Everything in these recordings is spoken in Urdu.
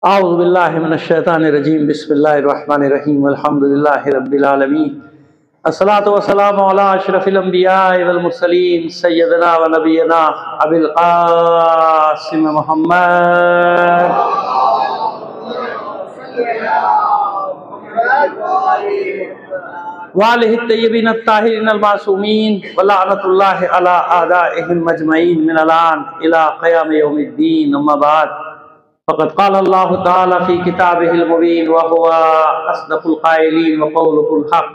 اعوذ باللہ من الشیطان الرجیم بسم اللہ الرحمن الرحیم الحمدللہ رب العالمین الصلاۃ والسلام علی اشرف الانبیاء والمرسلین سیدنا و نبینا ابی القاسم محمد وآلہ الطیبین الطاہرین المعصومین ولعنۃ اللہ علی اعدائہم اجمعین من الان الی قیام یوم الدین اما بعد فقد قال اللہ تعالی فی کتابہ المبین وہو اصدق القائلین وقولہ الحق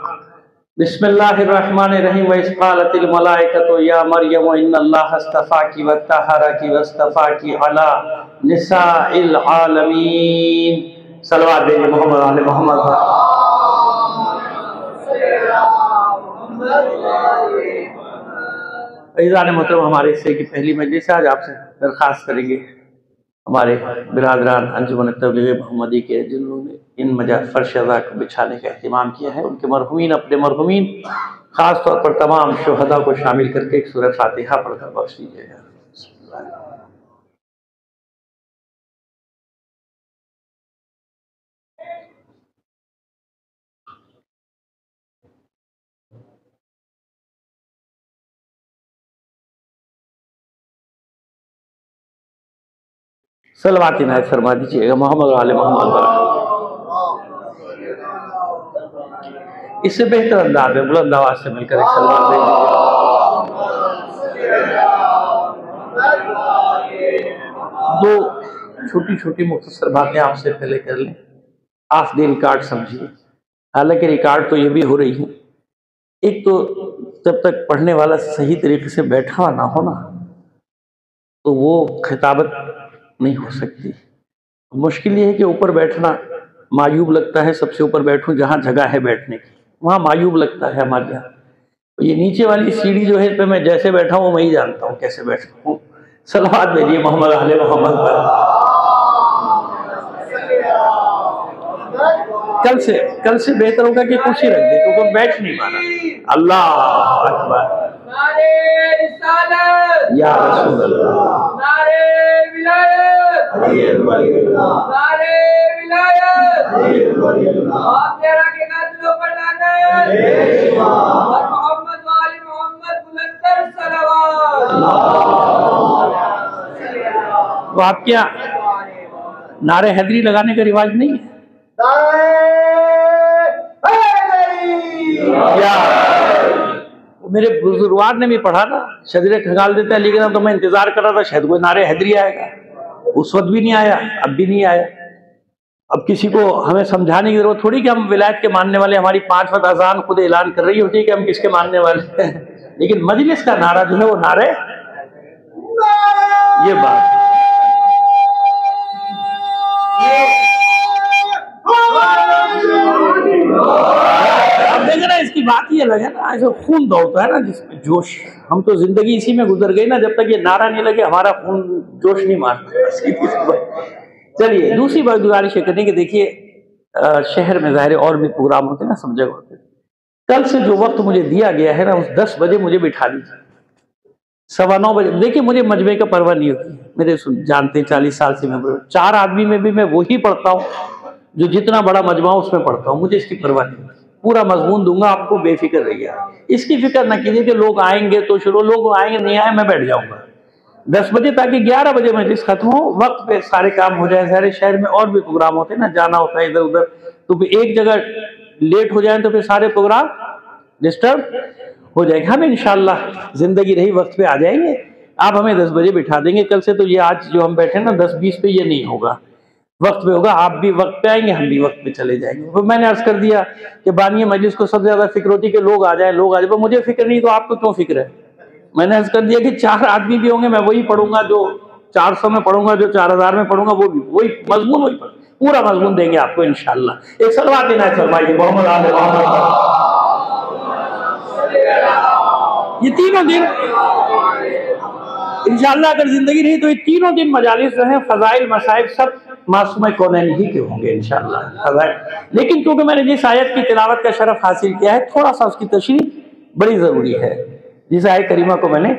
بسم اللہ الرحمن الرحیم وَإِذْ قَالَتِ الْمَلَائِكَةُ يَا مَرْيَمُ إِنَّ اللَّهَ اصْطَفَاكِ وَطَّهَّرَكِ وَاصْطَفَاكِ عَلَى نِسَاءِ الْعَالَمِينَ صلوات بھیجئے محمد علیہ محمد عزیزان محترم، ہمارے حصے کی پہلی مجلس ہے۔ آج آپ سے درخواست کریں گے ہمارے برادران انجمن تبلیغ محمدی کے جنہوں نے ان فرش عزا کو بچھانے کا اہتمام کیا ہے، ان کے مرحومین، اپنے مرحومین، خاص طور پر تمام شہداء کو شامل کر کے ایک سورہ فاتحہ پڑھ کر بخش دیجیے گا۔ صلوات عنایت فرما دیجیے گا محمد علیہ محمد برکت۔ اس سے بہتر انداز میں بلند آواز سے مل کر ایک صلوات دے دیجیے۔ دو چھوٹی چھوٹی مختصر باتیں آپ سے پہلے کر لیں، آف دی ریکارڈ سمجھیے۔ حالانکہ ریکارڈ تو یہ بھی ہو رہی ہے، ایک تو جب تک پڑھنے والا صحیح طریقے سے بیٹھا نہ ہونا تو وہ خطابت نہیں ہو سکتی۔ مشکل یہ ہے کہ اوپر بیٹھنا معیوب لگتا ہے، سب سے اوپر بیٹھوں جہاں جگہ ہے بیٹھنے کی، وہاں معیوب لگتا ہے ہمارے یہاں۔ یہ نیچے والی سیڑھی جو ہے پہ میں جیسے بیٹھا ہوں میں ہی جانتا ہوں کیسے بیٹھا ہوں۔ صلوات بھیجیے محمد علیہ محمد پر۔ کل سے بہتر ہوگا کہ کرسی رکھ دے کیونکہ بیٹھ نہیں پانا۔ اللہ اکبر، یا رسول اللہ، وہ آپ کیا نعرہ حیدری لگانے کا رواج نہیں ہے؟ میرے بزرگوار نے بھی پڑھا نا، شجرے کھنگال دیتے ہیں، لیکن تو میں انتظار کر رہا تھا شاید کوئی نعرہ حیدری آئے گا، اس وقت بھی نہیں آیا، اب بھی نہیں آیا۔ اب کسی کو ہمیں سمجھانے کی ضرورت تھوڑی کہ ہم ولایت کے ماننے والے، ہماری 5 وقت اذان خود اعلان کر رہی ہوتی ہے کہ ہم کس کے ماننے والے ہیں، لیکن مجلس کا نعرہ جو ہے وہ نعرہ یہ بات اب دیکھیں نا، اس کی بات یہ الگ ہے نا، ایسے خون دوڑتا ہے نا جس میں جوش، ہم تو زندگی اسی میں گزر گئی نا، جب تک یہ نعرہ نہیں لگے ہمارا خون جوش نہیں مارتا۔ چلیے دوسری بات گزارش یہ کریں کہ دیکھیے شہر میں ظاہر اور بھی پروگرام ہوتے ہیں نا، سب جگہ ہوتے ہیں۔ کل سے جو وقت مجھے دیا گیا ہے نا، اس 10 بجے مجھے بٹھا دیجیے، 9:15 بجے۔ دیکھیے مجھے مجمع کا پرواہ نہیں ہوتی، میرے جانتے ہیں 40 سال سے میں 4 آدمی میں بھی میں وہی پڑھتا ہوں جو جتنا بڑا مجمع اس میں پڑھتا ہوں، مجھے اس کی پرواہ نہیں ہوتی۔ پورا مضمون دوں گا آپ کو، بے فکر رہیے، اس کی فکر نہ کیجیے کہ لوگ آئیں گے تو شروع، لوگ آئیں گے نہیں آئیں میں بیٹھ جاؤں گا 10 بجے تاکہ 11 بجے مجلس ختم ہو، وقت پہ سارے کام ہو جائیں۔ سارے شہر میں اور بھی پروگرام ہوتے ہیں نا، جانا ہوتا ہے ادھر ادھر، تو پھر ایک جگہ لیٹ ہو جائیں تو پھر سارے پروگرام ڈسٹرب ہو جائیں گے۔ ہم انشاءاللہ زندگی رہی وقت پہ آ جائیں گے، آپ ہمیں 10 بجے بٹھا دیں گے۔ کل سے تو یہ آج جو ہم بیٹھے نا 10-20 پہ یہ نہیں ہوگا، وقت پہ ہوگا، آپ بھی وقت پہ آئیں گے، ہم بھی وقت پہ چلے جائیں گے۔ میں نے عرض کر دیا کہ بانی مجلس کو سب سے زیادہ فکر ہوتی ہے کہ لوگ آ جائیں، لوگ آ جائیں، مجھے فکر نہیں تو آپ کو کیوں فکر ہے؟ میں نے عرض کر دیا کہ 4 آدمی بھی ہوں گے، میں وہی پڑھوں گا جو 400 میں پڑھوں گا، جو 4000 میں پڑھوں گا، وہ بھی وہی مضمون، وہی پورا مضمون دیں گے آپ کو انشاءاللہ۔ ایک صلوات عنایت فرمائیے محمد علیہ محمد۔ یہ تینوں دن انشاءاللہ اگر زندگی رہی تو یہ تینوں دن مجالس جو ہیں، فضائل مسائل سب معصومہ کونین ہی کے ہوں گے انشاءاللہ فضائل۔ لیکن کیونکہ میں نے جس آیت کی تلاوت کا شرف حاصل کیا ہے، تھوڑا سا اس کی تشریح بڑی ضروری ہے۔ جس آیت کریمہ کو میں نے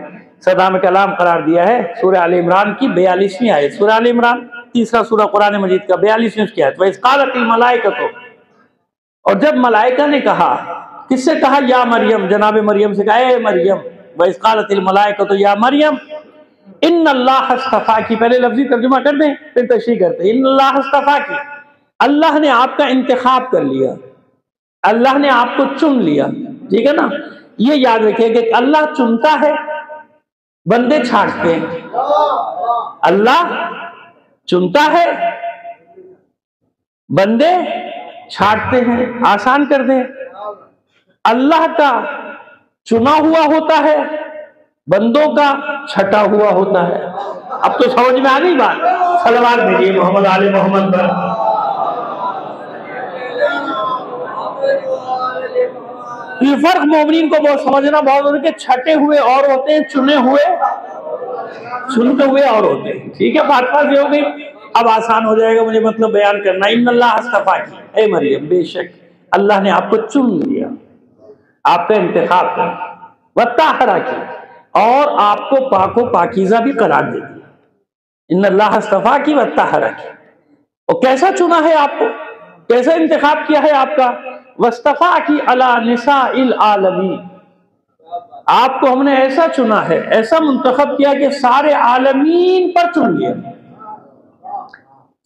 صدام کلام قرار دیا ہے، سورہ آل عمران کی 42ویں آیت۔ سورہ آل عمران تیسرا سورہ قرآن مجید کا 42ویں اس کی آیت، وَإِذْ قَالَتِ الْمَلَائِكَةُ، اور جب ملائکہ نے کہا، کس سے کہا؟ یا مریم، جناب مریم سے کہا اے مریم، وَإِذْ قَالَتِ الْمَلَائِكَةُ یا مریم ان اللہ اصطفاکی، پہلے لفظی ترجمہ کر دیں پھر تشریح کرتے ہیں، ان اللہ اصطفاکی، اللہ نے آپ کا انتخاب کر لیا، اللہ نے آپ کو چن لیا، ٹھیک ہے نا؟ یہ یاد رکھیں کہ اللہ چنتا ہے، بندے چھانٹتے ہیں۔ اللہ چنتا ہے، بندے چھانٹتے ہیں، آسان کر دیں۔ اللہ کا چنا ہوا ہوتا ہے، بندوں کا چھٹا ہوا ہوتا ہے۔ اب تو سمجھ میں آ گئی بات؟ صلوات بھیجیے محمد آل محمد پر۔ یہ فرق مومنین کو بہت سمجھنا بہت ضروری ہے کہ چھٹے ہوئے اور ہوتے ہیں، چنے ہوئے اور ہوتے ہیں، ٹھیک ہے؟ بات بات یہ ہو گئی، اب آسان ہو جائے گا مجھے مطلب بیان کرنا۔ ان اللہ اصطفاکی، اے مریم بے شک اللہ نے آپ کو چن لیا، آپ کا انتخاب کر، وطہرکی، اور آپ کو پاک و پاکیزہ بھی قرار دے دیا۔ ان اللہ اصطفاکی وطہرکی، اور کیسا چنا ہے آپ کو، کیسا انتخاب کیا ہے آپ کا؟ واصطفاکی علی نساء العالمین، آپ کو ہم نے ایسا چنا ہے، ایسا منتخب کیا کہ سارے عالمین پر چن لیا۔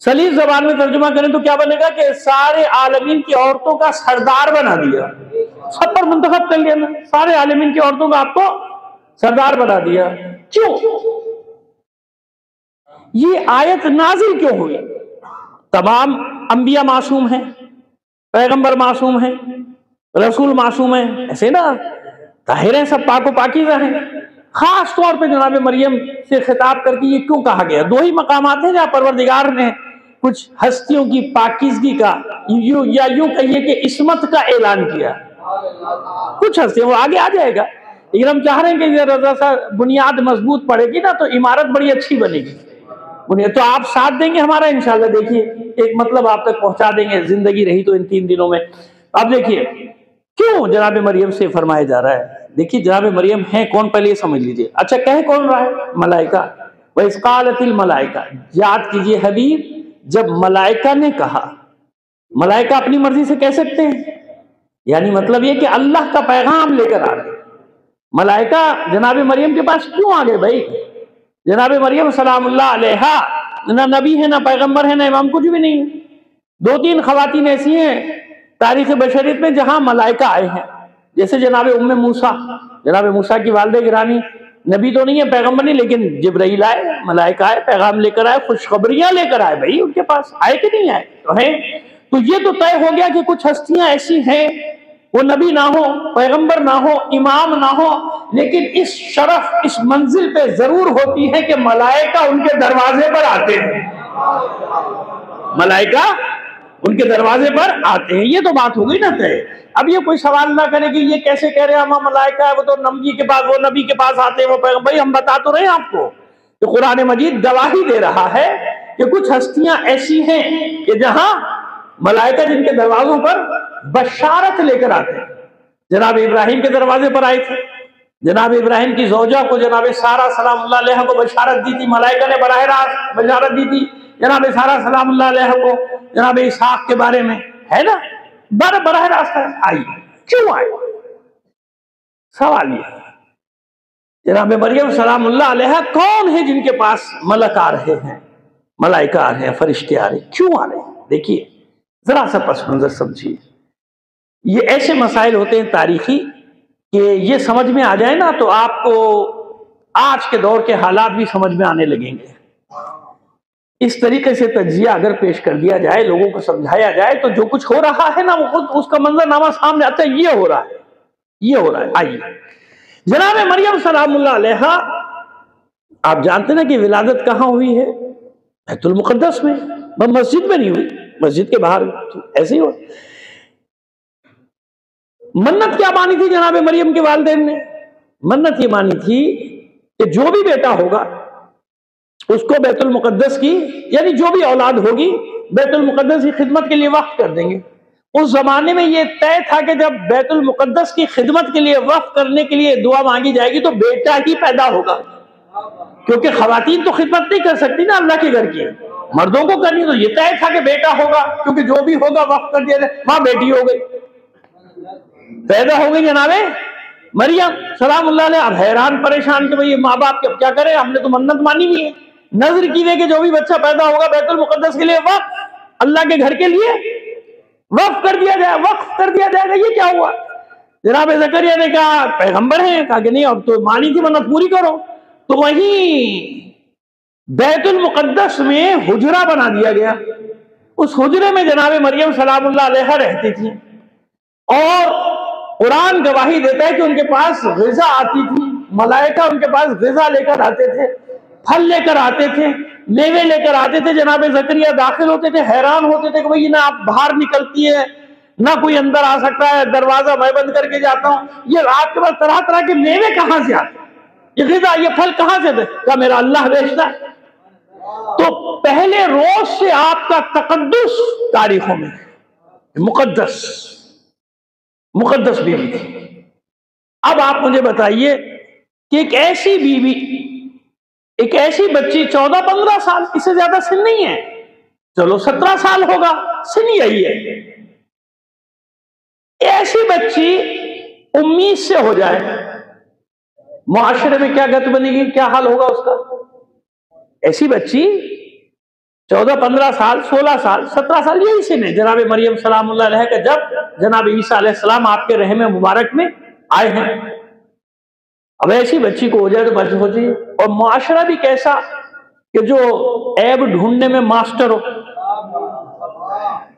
سلیس زبان میں ترجمہ کریں تو کیا بنے گا کہ سارے عالمین کی عورتوں کا سردار بنا دیا، سب پر منتخب کر لیا نا، سارے عالمین کی عورتوں کا آپ کو سردار بنا دیا۔ کیوں یہ آیت نازل کیوں ہوئی؟ تمام انبیاء معصوم ہیں، پیغمبر معصوم ہیں، رسول معصوم ہیں، ایسے نا طاہر ہیں، سب پاک و پاکیزہ ہیں۔ خاص طور پہ جناب مریم سے خطاب کر کے یہ کیوں کہا گیا؟ دو ہی مقامات ہیں جہاں پروردگار نے کچھ ہستیوں کی پاکیزگی کا یا یوں کہیے کہ عصمت کا اعلان کیا۔ کچھ ہستیاں، وہ آگے آ جائے گا، لیکن ہم چاہ رہے ہیں کہ رضا سا بنیاد مضبوط پڑے گی نا تو عمارت بڑی اچھی بنے گی۔ تو آپ ساتھ دیں گے ہمارا انشاءاللہ، دیکھیے ایک مطلب آپ تک پہنچا دیں گے زندگی رہی تو ان 3 دنوں میں۔ اب دیکھیے کیوں جناب مریم سے فرمایا جا رہا ہے۔ دیکھیے جناب مریم ہیں کون، پہلے یہ سمجھ لیجئے۔ اچھا کہہ کون رہا ہے؟ ملائکہ۔ وَإِذْ قَالَتِ الْمَلَائِكَةُ، یاد کیجئے حبیب، جب ملائکہ نے کہا، ملائکہ اپنی مرضی سے کہہ سکتے ہیں؟ یعنی مطلب یہ کہ اللہ کا پیغام لے کر آ گئے ملائکہ جناب مریم کے پاس کیوں آ گئے بھائی؟ جناب مریم سلام اللہ علیہا نہ نبی ہے، نہ پیغمبر ہے، نہ امام، کچھ بھی نہیں ہے۔ 2-3 خواتین ایسی ہیں تاریخ بشریت میں جہاں ملائکہ آئے ہیں، جیسے جناب موسیٰ، جناب موسیٰ کی والدہ گرامی نبی تو نہیں ہے، پیغمبر نہیں، لیکن جبرائیل آئے، ملائکہ آئے، پیغام لے کر آئے، خوشخبریاں لے کر آئے بھائی، ان کے پاس آئے کہ نہیں آئے؟ تو ہیں۔ تو یہ تو طے ہو گیا کہ کچھ ہستیاں ایسی ہیں، وہ نبی نہ ہو، پیغمبر نہ ہو، امام نہ ہو، لیکن اس شرف، اس منزل پہ ضرور ہوتی ہے کہ ملائکہ ان کے دروازے پر آتے ہیں، ملائکہ ان کے دروازے پر آتے ہیں۔ یہ تو بات ہو گئی نا طے۔ اب یہ کوئی سوال نہ کرے کہ یہ کیسے کہہ رہے ہیں ہم ملائکہ ہے، وہ تو نبی کے پاس، وہ نبی کے پاس آتے ہیں، وہ پیغمبر۔ بھائی ہم بتا تو رہے ہیں آپ کو کہ قرآن مجید گواہی دے رہا ہے کہ کچھ ہستیاں ایسی ہیں کہ جہاں ملائکہ جن کے دروازوں پر بشارت لے کر آتے ہیں۔ جناب ابراہیم کے دروازے پر آئے تھے، جناب ابراہیم کی زوجہ کو جناب سارہ سلام اللہ علیہ کو بشارت دی تھی، ملائکہ نے براہ راست بشارت دی تھی جناب سارہ سلام اللہ علیہ کو، جناب اسحاق کے بارے میں، ہے نا، براہ راست آئی۔ کیوں آئی؟ سوال یہ جناب مریم سلام اللہ علیہ کون ہے جن کے پاس ملک آ رہے ہیں، ملائکہ آ رہے ہیں، فرشتے آ رہے ہیں، کیوں آ رہے ہیں؟ دیکھیے ذرا سا پس منظر سمجھیے۔ یہ ایسے مسائل ہوتے ہیں تاریخی کہ یہ سمجھ میں آ جائے نا تو آپ کو آج کے دور کے حالات بھی سمجھ میں آنے لگیں گے۔ اس طریقے سے تجزیہ اگر پیش کر دیا جائے، لوگوں کو سمجھایا جائے تو جو کچھ ہو رہا ہے نا وہ خود اس کا منظر نامہ سامنے آتا ہے، یہ ہو رہا ہے، یہ ہو رہا ہے۔ آئیے جناب مریم سلام اللہ علیہا، آپ جانتے نا کہ ولادت کہاں ہوئی ہے؟ بیت المقدس میں، مسجد میں نہیں ہوئی، مسجد کے باہر ایسے ہی ہو۔ منت کیا مانی تھی جناب مریم کے والدین نے؟ منت یہ مانی تھی کہ جو بھی بیٹا ہوگا اس کو بیت المقدس کی، یعنی جو بھی اولاد ہوگی بیت المقدس کی خدمت کے لیے وقف کر دیں گے۔ اس زمانے میں یہ طے تھا کہ جب بیت المقدس کی خدمت کے لیے وقف کرنے کے لیے دعا مانگی جائے گی تو بیٹا ہی پیدا ہوگا، کیونکہ خواتین تو خدمت نہیں کر سکتی نا اللہ کے گھر کی، مردوں کو کرنی تو یہ طے تھا کہ بیٹا ہوگا، کیونکہ جو بھی ہوگا وقف کر دیا جائے. ماں بیٹی ہو گئی، پیدا ہو گئی جناب مریم سلام اللہ علیہ. اب حیران پریشان کہ بھئی ماں باپ کے کیا کریں، ہم نے تو منت مانی بھی ہے، نظر کی ہے کہ جو بھی بچہ پیدا ہوگا بیت المقدس کے لیے وقف، اللہ کے گھر کے لیے وقف کر دیا جائے، وقف کر دیا جائے گا. یہ کیا ہوا؟ جناب زکریا نے کہا پیغمبر ہیں، کہا کہ نہیں اب تو مانی تھی منت پوری کرو. تو وہیں بیت المقدس میں حجرہ بنا دیا گیا. اس حجرے میں جناب مریم سلام اللہ علیہ رہتی تھی، اور قرآن گواہی دیتا ہے کہ ان کے پاس غذا آتی تھی، ملائکہ ان کے پاس غذا لے کر آتے تھے، پھل لے کر آتے تھے، میوے لے کر آتے تھے. جناب زکریا داخل ہوتے تھے، حیران ہوتے تھے کہ بھئی نہ آپ باہر نکلتی ہے، نہ کوئی اندر آ سکتا ہے، دروازہ میں بند کر کے جاتا ہوں. یہ آپ کے پاس طرح طرح کے میوے کہاں سے آتے، یہ غذا یہ پھل کہاں سے؟ کہا میرا اللہ بھیجتا. تو پہلے روز سے آپ کا تقدس تاریخوں میں مقدس بیوی تھی. اب آپ مجھے بتائیے کہ ایک ایسی بیوی، ایک ایسی بچی 14-15 سال، اس سے زیادہ سن نہیں ہے، چلو 17 سال ہوگا، سن یہی ہے، ایسی بچی امید سے ہو جائے، معاشرے میں کیا گت بنے گی، کیا حال ہوگا اس کا؟ ایسی بچی 14-15 سال، 16 سال، 17 سال، یہی سن ہے جناب مریم سلام اللہ علیہ کا جب جناب عیسیٰ علیہ السلام آپ کے رحم مبارک میں آئے ہیں. اب ایسی بچی کو ہو جائے تو بچ ہو جائے. اور معاشرہ بھی کیسا کہ جو عیب ڈھونڈنے میں ماسٹر ہو.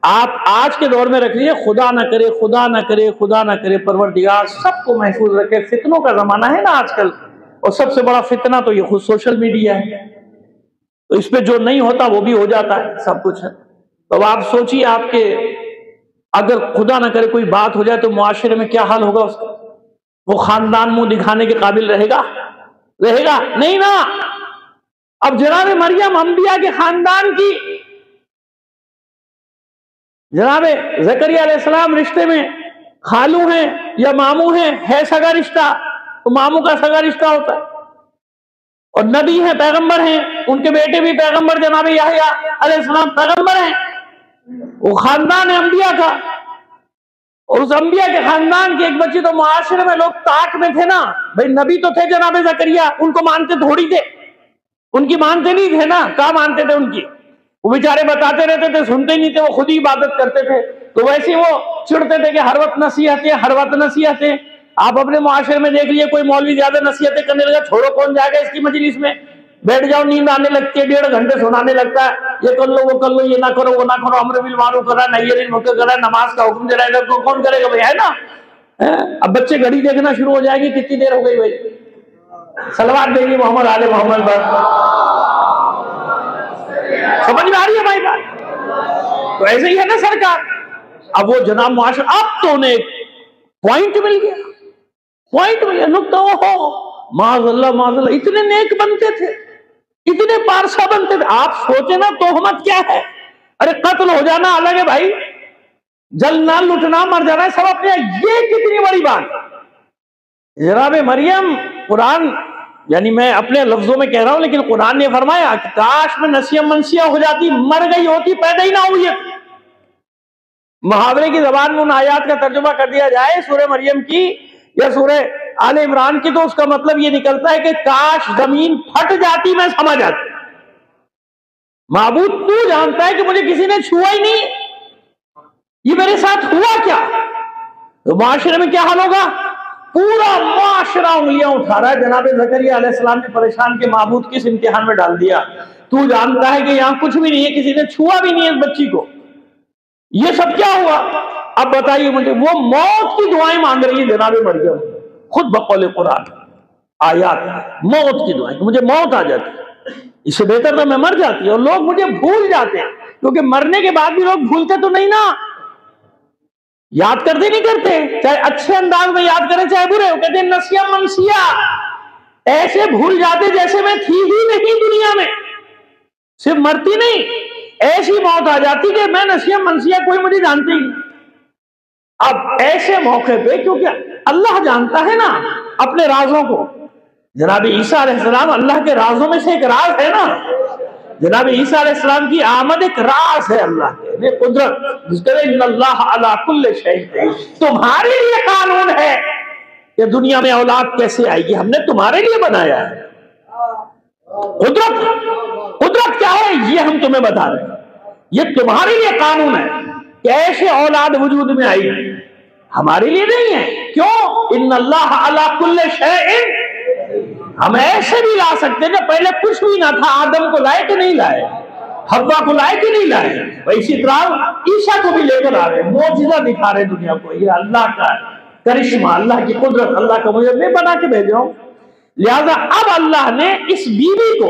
آپ آج کے دور میں رکھ لیجیے، خدا نہ کرے خدا نہ کرے خدا نہ کرے پروردگار سب کو محفوظ رکھے، فتنوں کا زمانہ ہے نا آج کل، اور سب سے بڑا فتنہ تو یہ خود سوشل میڈیا ہے. تو اس پہ جو نہیں ہوتا وہ بھی ہو جاتا ہے، سب کچھ ہے. تو آپ سوچیے آپ کے اگر خدا نہ کرے کوئی بات ہو جائے تو معاشرے میں کیا حال ہوگا اس کا؟ وہ خاندان منہ دکھانے کے قابل رہے گا نہیں نا. اب جناب مریم انبیاء کے خاندان کی، جناب زکریا علیہ السلام رشتے میں خالو ہیں یا ماموں ہیں، ہے سگا رشتہ، تو ماموں کا سگا رشتہ ہوتا ہے. اور نبی ہیں، پیغمبر ہیں، ان کے بیٹے بھی پیغمبر جناب یحییٰ علیہ السلام پیغمبر ہیں. وہ خاندان ہے انبیاء کا، اور اس انبیاء کے خاندان کی ایک بچی. تو معاشرے میں لوگ تاک میں تھے نا، بھئی نبی تو تھے جناب زکریا، ان کو مانتے تھوڑی تھے، ان کی مانتے نہیں تھے نا، کہاں مانتے تھے ان کی؟ وہ بیچارے بتاتے رہتے تھے، سنتے نہیں تھے، وہ خود ہی عبادت کرتے تھے. تو ویسے وہ چڑھتے تھے کہ ہر وقت نصیحتیں، ہر وقت نصیحتیں. آپ اپنے معاشرے میں دیکھ لیے، کوئی مولوی زیادہ نصیحتیں کرنے لگا، چھوڑو کون جائے گا اس کی مجلس میں، بیٹھ جاؤ، نیند آنے لگتی ہے، 1.5 گھنٹے سنانے لگتا ہے، یہ کر لو وہ کر لو، یہ نہ کرو وہ نہ کرو، امر بالمعروف کرا، نہی عن المنکر کرا، نماز کا حکم دے رہا ہے، تو کون کرے گا بھائی، ہے نا؟ اب بچے گھڑی دیکھنا شروع ہو جائیں گے، کتنی دیر ہو گئی بھائی، صلوات دیں گے محمد آل محمد پر. سمجھ میں آ رہی ہے بھائی بات؟ تو ایسے ہی ہے نا سرکار. اب وہ جناب معاشرہ، اب تو انہیں پوائنٹ مل گیا، نقطہ. ہو معاذ اللہ، اتنے نیک بنتے تھے، اتنے پارسا بنتے تھے. آپ سوچیں نا تہمت کیا ہے، ارے قتل ہو جانا الگ ہے بھائی، جلنا لٹنا مر جانا سب اپنے، یہ کتنی بڑی بات. جناب مریم، قرآن یعنی میں اپنے لفظوں میں کہہ رہا ہوں، لیکن قرآن نے فرمایا کہ کاش میں نسیہ منسیہ ہو جاتی، مر گئی ہوتی، پیدا ہی نہ ہوئی. محاورے کی زبان میں ان آیات کا ترجمہ کر دیا جائے سورہ مریم کی یا سورہ آل عمران کی، تو اس کا مطلب یہ نکلتا ہے کہ کاش زمین پھٹ جاتی، میں سمجھ جاتی. معبود تو جانتا ہے کہ مجھے کسی نے چھوا ہی نہیں، یہ میرے ساتھ ہوا کیا؟ تو معاشرے میں کیا حال ہوگا؟ پورا معاشرہ انگلیاں اٹھا رہا ہے. جناب زکریا علیہ السلام نے پریشان کے معبود کس امتحان میں ڈال دیا؟ تو جانتا ہے کہ یہاں کچھ بھی نہیں ہے، کسی نے چھوا بھی نہیں ہے اس بچی کو، یہ سب کیا ہوا؟ اب بتائیے مجھے. وہ موت کی دعائیں مانگ رہی ہے جناب مریم، خود بقول قرآن آیات، موت کی دعائیں، کہ مجھے موت آ جاتی، اس سے بہتر تو میں مر جاتی. اور لوگ مجھے بھول جاتے ہیں، کیونکہ مرنے کے بعد بھی لوگ بھولتے تو نہیں نا، یاد کرتے نہیں کرتے، چاہے اچھے انداز میں یاد کریں چاہے برے. وہ کہتے ہیں نسیہ منسیہ، ایسے بھول جاتے جیسے میں تھی ہی نہیں دنیا میں. صرف مرتی نہیں، ایسی موت آ جاتی کہ میں نسیہ منسیہ، کوئی مجھے جانتی نہیں. اب ایسے موقع پہ کیونکہ اللہ جانتا ہے نا اپنے رازوں کو، جناب عیسیٰ علیہ السلام اللہ کے رازوں میں سے ایک راز ہے نا. جناب عیسیٰ علیہ السلام کی آمد ایک راز ہے اللہ کے قدرت، جس کہ ان اللہ علی کل شیء، تمہارے لیے قانون ہے کہ دنیا میں اولاد کیسے آئے گی، ہم نے تمہارے لیے بنایا ہے۔ قدرت کیا ہے یہ ہم تمہیں بتا رہے ہیں، یہ تمہارے لیے قانون ہے کہ ایسے اولاد وجود میں آئی، ہمارے لیے نہیں ہے۔ کیوں؟ ان اللہ علی کل شیء، ہم ایسے بھی لا سکتے ہیں، پہلے کچھ بھی نہ تھا، آدم کو لائے کہ نہیں لائے، حوا کو لائے کہ نہیں لائے، اسی طرح عیسیٰ کو بھی لے کر آ رہے ہیں، معجزہ دکھا رہے ہیں دنیا کو، یہ اللہ کا کرشمہ، اللہ کی قدرت، اللہ کا مجھے میں بنا کے بھیج رہا ہوں۔ لہذا اب اللہ نے اس بیوی کو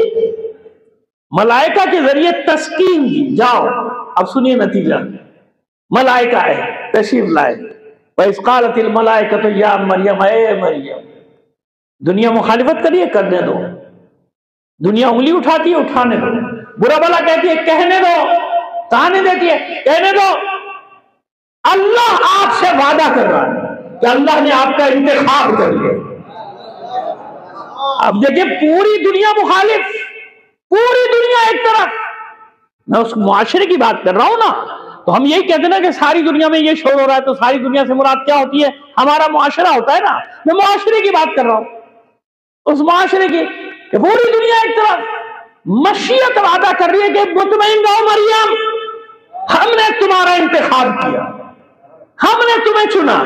ملائکہ کے ذریعے تسکین دی، جاؤ اب سنیے نتیجہ، ملائکہ ہے تشریف لائے، وَإِذْ قَالَتِ الْمَلَائِكَةُ يَا مَرْيَمَ، اے مریم، دنیا مخالفت کریے، کرنے دو، دنیا انگلی اٹھاتی ہے، اٹھانے دو، برا بلا کہتی ہے، کہنے دو، کہنے دیتی ہے، کہنے دو۔ اللہ آپ سے وعدہ کر رہا ہے کہ اللہ نے آپ کا انتخاب کر لیا۔ اب دیکھیں پوری دنیا مخالف، پوری دنیا ایک طرف، میں اس معاشرے کی بات کر رہا ہوں نا، تو ہم یہی کہتے ہیں نا کہ ساری دنیا میں یہ شور ہو رہا ہے، تو ساری دنیا سے مراد کیا ہوتی ہے؟ ہمارا معاشرہ ہوتا ہے نا، میں معاشرے کی بات کر رہا ہوں، اس معاشرے کی کہ پوری دنیا ایک طرف، مشیت وعدہ کر رہی ہے کہ مطمئن رہو مریم، ہم نے تمہارا انتخاب کیا، ہم نے تمہیں چنا،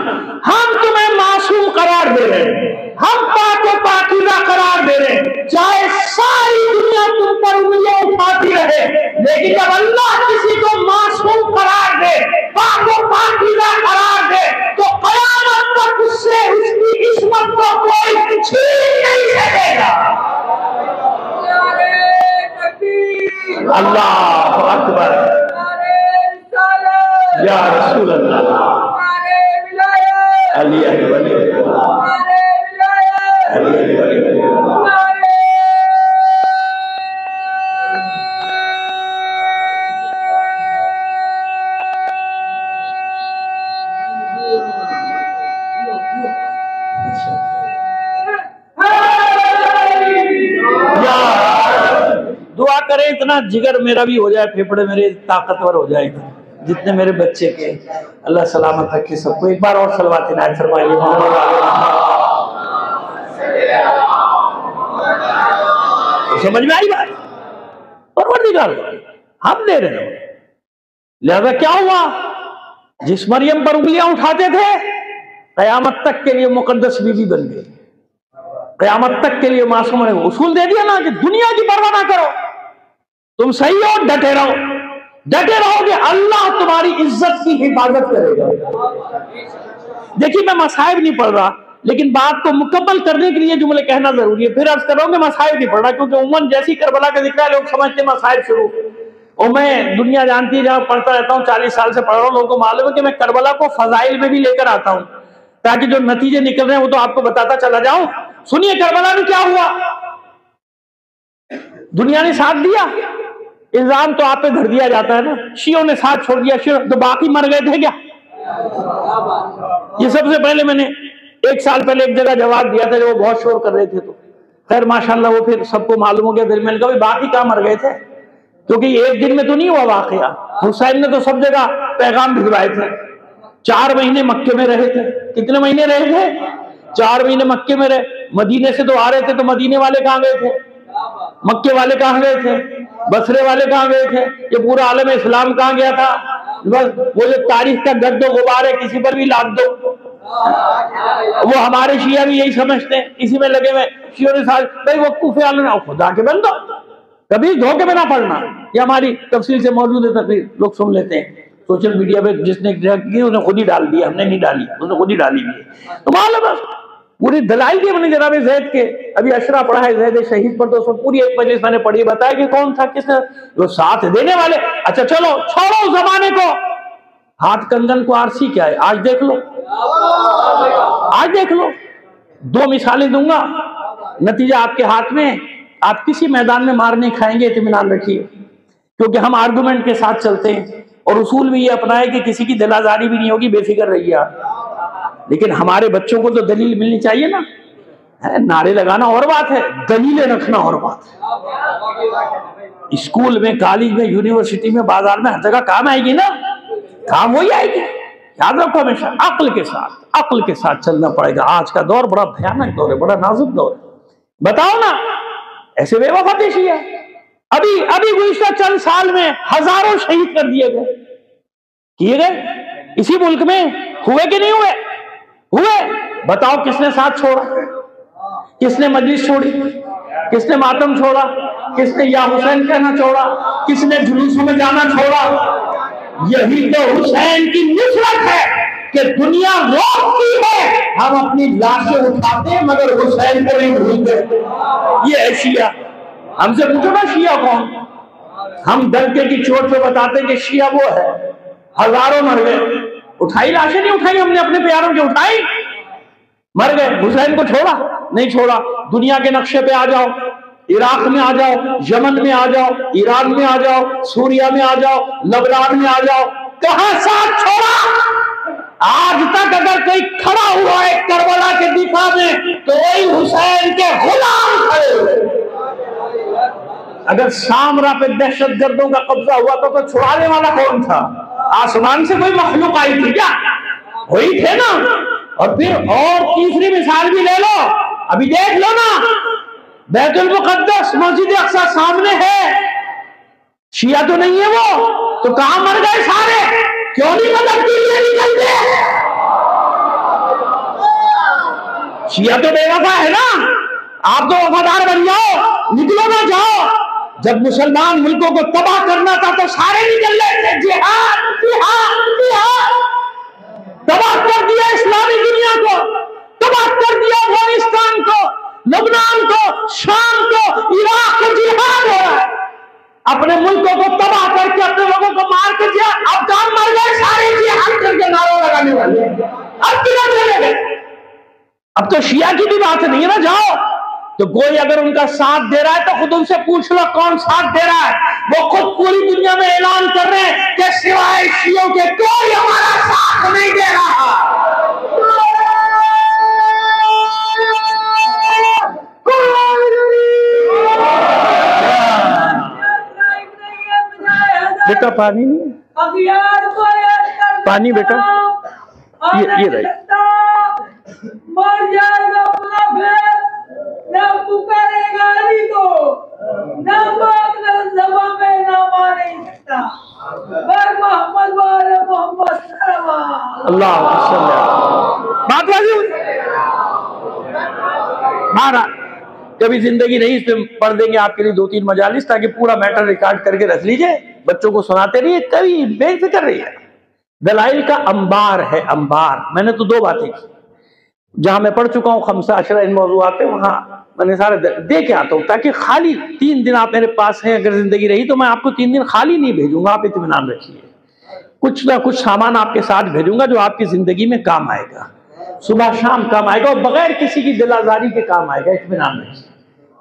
ہم تمہیں معصوم قرار دے رہے ہیں، ہم پاک و پاکیزہ قرار دے رہے ہیں، چاہے ساری دنیا تم پر انگلیاں اٹھاتی رہے، لیکن جب اللہ کسی کو معصوم قرار دے، پاک و پاکیزہ قرار دے، تو قیامت تک اس سے اس کی عصمت کو کوئی چھین نہیں سکے گا۔ اللہ اکبر، یا رسول اللہ، علی علی ولی دعا کریں اتنا جگر میرا بھی ہو جائے، پھیپڑے میرے طاقتور ہو جائے، جتنے میرے بچے کے، اللہ سلامت رکھے سب کو۔ ایک بار اور صلوات عنایت فرمائیے۔ سمجھ میں آئی بات؟ پروردگار ہم دے رہے ہیں، لہذا کیا ہوا؟ جس مریم پر انگلیاں اٹھاتے تھے قیامت تک کے لیے مقدس بیوی بن گئی، قیامت تک کے لیے معصوم رہے۔ اصول دے دیا نا کہ دنیا کی پرواہ نہ کرو، تم صحیح ہو، ڈٹے رہو، ڈٹے رہو گے اللہ تمہاری عزت کی حفاظت کرے گا۔ دیکھیے میں مصائب نہیں پڑھ رہا، لیکن بات کو مکمل کرنے کے لیے جملے کہنا ضروری ہے، پھر عرض کر رہا ہوں کہ مصائب نہیں پڑھ رہا، کیونکہ عموماً جیسی کربلا کا ذکر ہے لوگ سمجھتے ہیں مصائب شروع، اور میں دنیا جانتی ہے جہاں پڑھتا رہتا ہوں، 40 سال سے پڑھ رہا ہوں، لوگوں کو معلوم ہے کہ میں کربلا کو فضائل میں بھی لے کر آتا ہوں، تاکہ جو نتیجے نکل رہے ہیں وہ تو آپ کو بتاتا چلا جاؤں۔ سنیے کربلا میں کیا ہوا، دنیا نے ساتھ دیا، الزام تو آپ پہ دھر دیا جاتا ہے نا، شیعوں نے ساتھ چھوڑ دیا، شیعوں تو باقی مر گئے تھے کیا؟ یہ سب سے پہلے میں نے 1 سال پہلے ایک جگہ جواب دیا تھا، جو وہ بہت شور کر رہے تھے، تو خیر ماشاءاللہ وہ پھر سب کو معلوم ہو گیا، دل میں کہا باقی کہاں مر گئے تھے، کیونکہ یہ ایک دن میں تو نہیں ہوا واقعہ، حسین نے تو سب جگہ پیغام بھجوائے تھے، 4 مہینے مکے میں رہے تھے، کتنے مہینے رہے تھے؟ 4 مہینے مکے میں رہے، مدینے سے تو آ رہے تھے، تو مدینے والے کہاں گئے تھے؟ مکے والے کہاں گئے تھے؟ بصرے والے کہاں گئے تھے؟ یہ پورا عالم اسلام کہاں گیا تھا؟ بس وہ جو تاریخ کا گرد و غبار ہے کسی پر بھی لاد دو، وہ ہمارے شیعہ بھی یہی سمجھتے ہیں، اسی میں لگے ہوئے، شیعوں نے ساتھ بھائی وقوف عالم خدا کے بندو، کبھی دھوکے میں نہ پڑنا، یہ ہماری تفصیل سے موجود ہے، تقریر لوگ سن لیتے ہیں سوشل میڈیا پہ، جس نے کی انہوں نے خود ہی ڈال دیا، ہم نے نہیں ڈالی، انہوں نے خود ہی ڈالی بھی، تو معلوم ہے پوری دلائل دی ہم نے جناب زید کے، ابھی اشرا پڑھا ہے زید شہید پر، تو اس میں پوری ایک مجلس میں نے پڑھی، بتایا کہ کون تھا، کس نے جو ساتھ دینے والے۔ اچھا چلو چھوڑو زمانے کو، ہاتھ کنگن کو آرسی کیا ہے، آج دیکھ لو، آج دیکھ لو، 2 مثالیں دوں گا، نتیجہ آپ کے ہاتھ میں، آپ کسی میدان میں مار نہیں کھائیں گے، اطمینان رکھیے، کیونکہ ہم آرگومنٹ کے ساتھ چلتے ہیں، اور اصول بھی یہ اپنائے کہ کسی کی دل آزاری بھی نہیں ہوگی، بے فکر رہیے آپ، لیکن ہمارے بچوں کو تو دلیل ملنی چاہیے نا، نعرے لگانا اور بات ہے، دلیلیں رکھنا اور بات ہے۔ اسکول میں، کالج میں، یونیورسٹی میں، بازار میں، ہر جگہ کام آئے گی نا، کام وہی آئے گی۔ یاد رکھو ہمیشہ عقل کے ساتھ چلنا پڑے گا۔ آج کا دور بڑا بھیانک دور ہے، بڑا نازک دور ہے۔ بتاؤ نا، ایسے بے وفا پیشی ہے۔ ابھی گزشتہ چند سال میں ہزاروں شہید کر دیے گئے، کیے گئے اسی ملک میں، ہوئے کہ نہیں ہوئے؟ بتاؤ کس نے ساتھ چھوڑا؟ کس نے مجلس چھوڑی؟ کس نے ماتم چھوڑا؟ کس نے یا حسین کہنا چھوڑا؟ کس نے جلوسوں میں جانا چھوڑا؟ یہی تو حسین کی نصرت ہے کہ دنیا روکتی ہے، ہم اپنی لاشیں اٹھاتے ہیں مگر حسین کو نہیں بھولتے۔ یہ ہے شیعہ۔ ہم سے پوچھو نا شیعہ کون؟ ہم ڈنکے کی چوٹ پہ بتاتے ہیں کہ شیعہ وہ ہے۔ ہزاروں مر گئے، اٹھائی لاشیں نہیں اٹھائی ہم نے اپنے پیاروں کی، اٹھائی، مر گئے۔ حسین کو چھوڑا؟ نہیں چھوڑا۔ دنیا کے نقشے پہ آ جاؤ، عراق میں آ جاؤ، یمن میں آ جاؤ، ایران میں آ جاؤ، سوریا میں آ جاؤ، لبنان میں آ جاؤ، کہاں ساتھ چھوڑا؟ آج تک اگر کوئی کھڑا ہوا ہے کربلا کے دفاع میں تو وہی حسین کے غلام کھڑے ہوئے۔ اگر سامرا پہ دہشت گردوں کا قبضہ ہوا تو چھڑانے والا کون تھا؟ آسمان سے کوئی مخلوق آئی تھی کیا؟ وہی تھے نا۔ اور پھر اور تیسری مثال بھی لے لو، ابھی دیکھ لو نا، بیت المقدس، مسجد اقصی سامنے ہے، شیعہ تو نہیں ہے وہ، تو کہاں مر گئے سارے؟ کیوں نہیں مدد کے لیے نکلتے؟ شیعہ تو بے وفا ہے نا، آپ تو وفادار بن جاؤ، نکلو نہ جاؤ۔ جب مسلمان ملکوں کو تباہ کرنا تھا تو سارے نکل رہے تھے، جہاد جہاد جہاد، تباہ کر دیا اسلامی دنیا کو، تباہ کر دیا افغانستان کو، لبنان کو، شام کو، عراق کو، جہاد ہو رہا ہے۔ اپنے ملکوں کو تباہ کر کے اپنے لوگوں کو مار کے دیا، اب کام مر گئے سارے جہاد کر کے نعرہ لگانے والے، اب کدھر چلے گئے؟ اب تو شیعہ کی بھی بات نہیں ہے نا، جاؤ تو کوئی اگر ان کا ساتھ دے رہا ہے تو خود ان سے پوچھ لو کون ساتھ دے رہا ہے۔ وہ خود پوری دنیا میں اعلان کر رہے ہیں کہ سوائے شیعوں کے کوئی ہمارا ساتھ نہیں دے رہا۔ بیٹا پانی نہیں ہے؟ پانی بیٹا، یہ رہی۔ مر جائے گا اپنا پھر، نہ پکارے گا علی کو، نہ باغ نہ زباں میں نہ مانے سکتا، بر محمد وال محمد صلوات اللہ صلی اللہ۔ بات واضح ہوئی؟ مارا کبھی زندگی نہیں، اس پہ پڑھ دیں گے آپ کے لیے 2-3 مجالس تاکہ پورا میٹر ریکارڈ کر کے رکھ لیجئے، بچوں کو سناتے رہیے، کبھی بے فکر رہیے۔ دلائل کا انبار ہے، انبار۔ میں نے تو 2 باتیں کی، جہاں میں پڑھ چکا ہوں 15 ان موضوعات پہ، وہاں میں نے سارے دے کے آتا ہوں تاکہ خالی 3 دن آپ میرے پاس ہیں، اگر زندگی رہی تو میں آپ کو 3 دن خالی نہیں بھیجوں گا، آپ اطمینان رکھیے، کچھ نہ کچھ سامان آپ کے ساتھ بھیجوں گا جو آپ کی زندگی میں کام آئے گا، صبح شام کام آئے گا، اور بغیر کسی کی دل آزاری کے کام آئے گا، اطمینان رکھیے،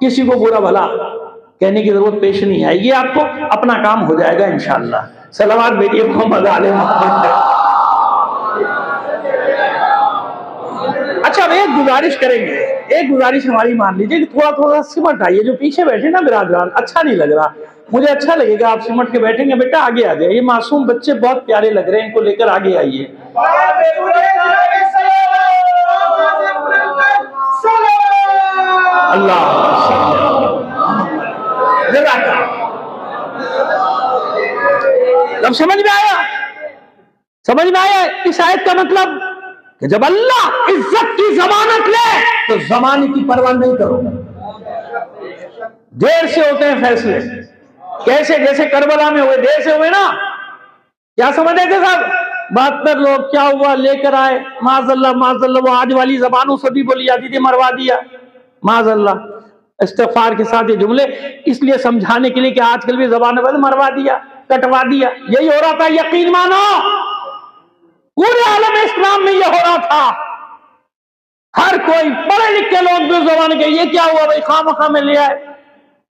کسی کو برا بھلا کہنے کی ضرورت پیش نہیں آئے گی، آپ کو اپنا کام ہو جائے گا انشاءاللہ۔ صلوات بھیجیے محمد علی محمد۔ اچھا اب ایک گزارش کریں گے، ایک گزارش ہماری مان لیجیے کہ تھوڑا تھوڑا سمٹ آئیے، جو پیچھے بیٹھے نا برادران، اچھا نہیں لگ رہا، مجھے اچھا لگے گا آپ سمٹ کے بیٹھیں گے، بیٹا آگے آ جائے، یہ معصوم بچے بہت پیارے لگ رہے ہیں، ان کو لے کر آگے آئیے۔ اللہ اب سمجھ میں آیا؟ سمجھ میں آیا اس آیت کا مطلب کہ جب اللہ عزت کی ضمانت لے تو زمانے کی پرواہ نہیں کرو۔ دیر سے ہوتے ہیں فیصلے، کیسے؟ جیسے کربلا میں ہوئے، دیر سے ہوئے نا، کیا سمجھے تھے صاحب؟ 72 لوگ کیا ہوا لے کر آئے، معاذ اللہ، وہ آج والی زبانوں سے بھی بولی جاتی تھی، مروا دیا، معاذ اللہ، استغفار کے ساتھ یہ جملے اس لیے سمجھانے کے لیے کہ آج کل بھی زبان میں مروا دیا، کٹوا دیا، یہی ہو رہا تھا، یقین مانو پورے عالم اسلام میں یہ ہو رہا تھا۔ ہر کوئی پڑھے لکھے لوگ بھی زبان کے یہ کیا ہوا بھائی، خواہ میں لے آئے،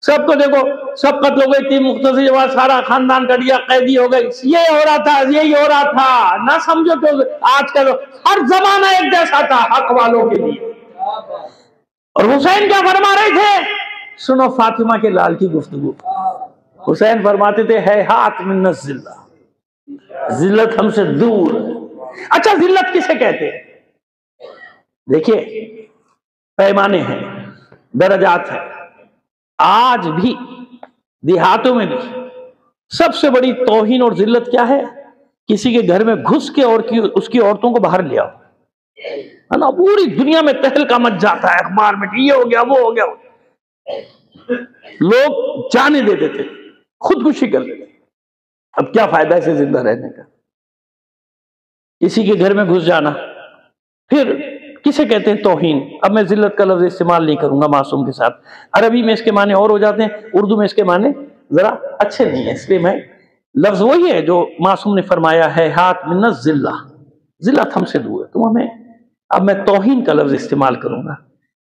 سب کو دیکھو سب قتل ہو گئی تھی، مختصر جواب سارا خاندان کٹ گیا، قیدی ہو گئی، یہ ہو رہا تھا، یہی ہو رہا تھا، نہ سمجھو تو آج کل ہر زمانہ ایک جیسا تھا حق والوں کے لیے، اور حسین کیا فرما رہے تھے؟ سنو فاطمہ کے لال کی گفتگو. حسین فرماتے تھے ہیہات من الذلہ، ذلت ہم سے دور ہے. اچھا ذلت کسے کہتے ہیں؟ دیکھیے پیمانے ہیں، درجات ہیں. آج بھی دیہاتوں میں بھی سب سے بڑی توہین اور ذلت کیا ہے؟ کسی کے گھر میں گھس کے اور اس کی عورتوں کو باہر لے آؤ، ہے نا. پوری دنیا میں تہلکہ مچ جاتا ہے، اخبار میں یہ ہو گیا وہ ہو گیا. لوگ جانے دیتے تھے، خودکشی کر لیتے. اب کیا فائدہ اسے زندہ رہنے کا؟ کسی کے گھر میں گھس جانا پھر کسے کہتے ہیں؟ توہین. اب میں ذلت کا لفظ استعمال نہیں کروں گا معصوم کے ساتھ، عربی میں اس کے معنی اور ہو جاتے ہیں، اردو میں اس کے معنی ذرا اچھے نہیں ہیں، اس لیے میں لفظ وہی ہے جو معصوم نے فرمایا ہے ہاتھ من الذلہ، ذلت ہم سے دور ہے. تم ہمیں، اب میں توہین کا لفظ استعمال کروں گا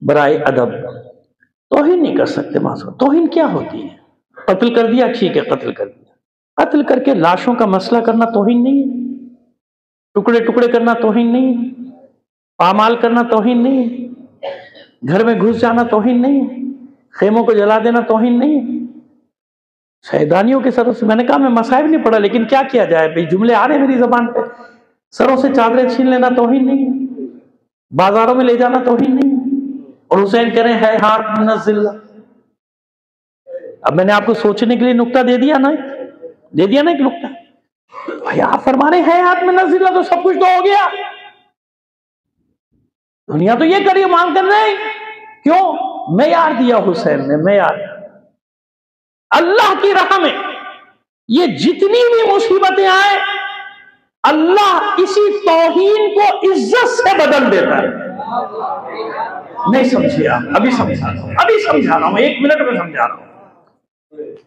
برائے ادب. توہین نہیں کر سکتے معصوم. توہین کیا ہوتی ہے؟ قتل کر دیا، ٹھیک ہے قتل کر دیا. قتل کر کے لاشوں کا مسئلہ کرنا توہین نہیں ہے. ٹکڑے ٹکڑے کرنا توہین نہیں ہے. پامال کرنا توہین نہیں ہے. گھر میں گھس جانا توہین نہیں ہے. خیموں کو جلا دینا توہین نہیں ہے. شیطانیوں کے سروں سے، میں نے کہا میں مصائب نہیں پڑھا لیکن کیا کیا جائے بھئی، جملے آ رہے ہیں میری زبان پہ. سروں سے چادریں چھین لینا توہین نہیں ہے. بازاروں میں لے جانا توہین نہیں ہے. اور حسین کہہ رہے ہیں ہیہات من الذلہ. اب میں نے آپ کو سوچنے کے لیے نکتہ دے دیا نا ایک نکتہ. بھائی آپ فرما رہے ہیں ہیہات من الذلہ تو سب کچھ تو ہو گیا. دنیا تو یہ کری مانگ کر رہے ہیں. کیوں؟ معیار دیا حسین نے، معیار. اللہ کی راہ میں یہ جتنی بھی مصیبتیں آئیں، اللہ اسی توہین کو عزت سے بدل دیتا ہے. نہیں سمجھے آپ؟ ابھی سمجھا رہا ہوں، 1 منٹ میں سمجھا رہا ہوں.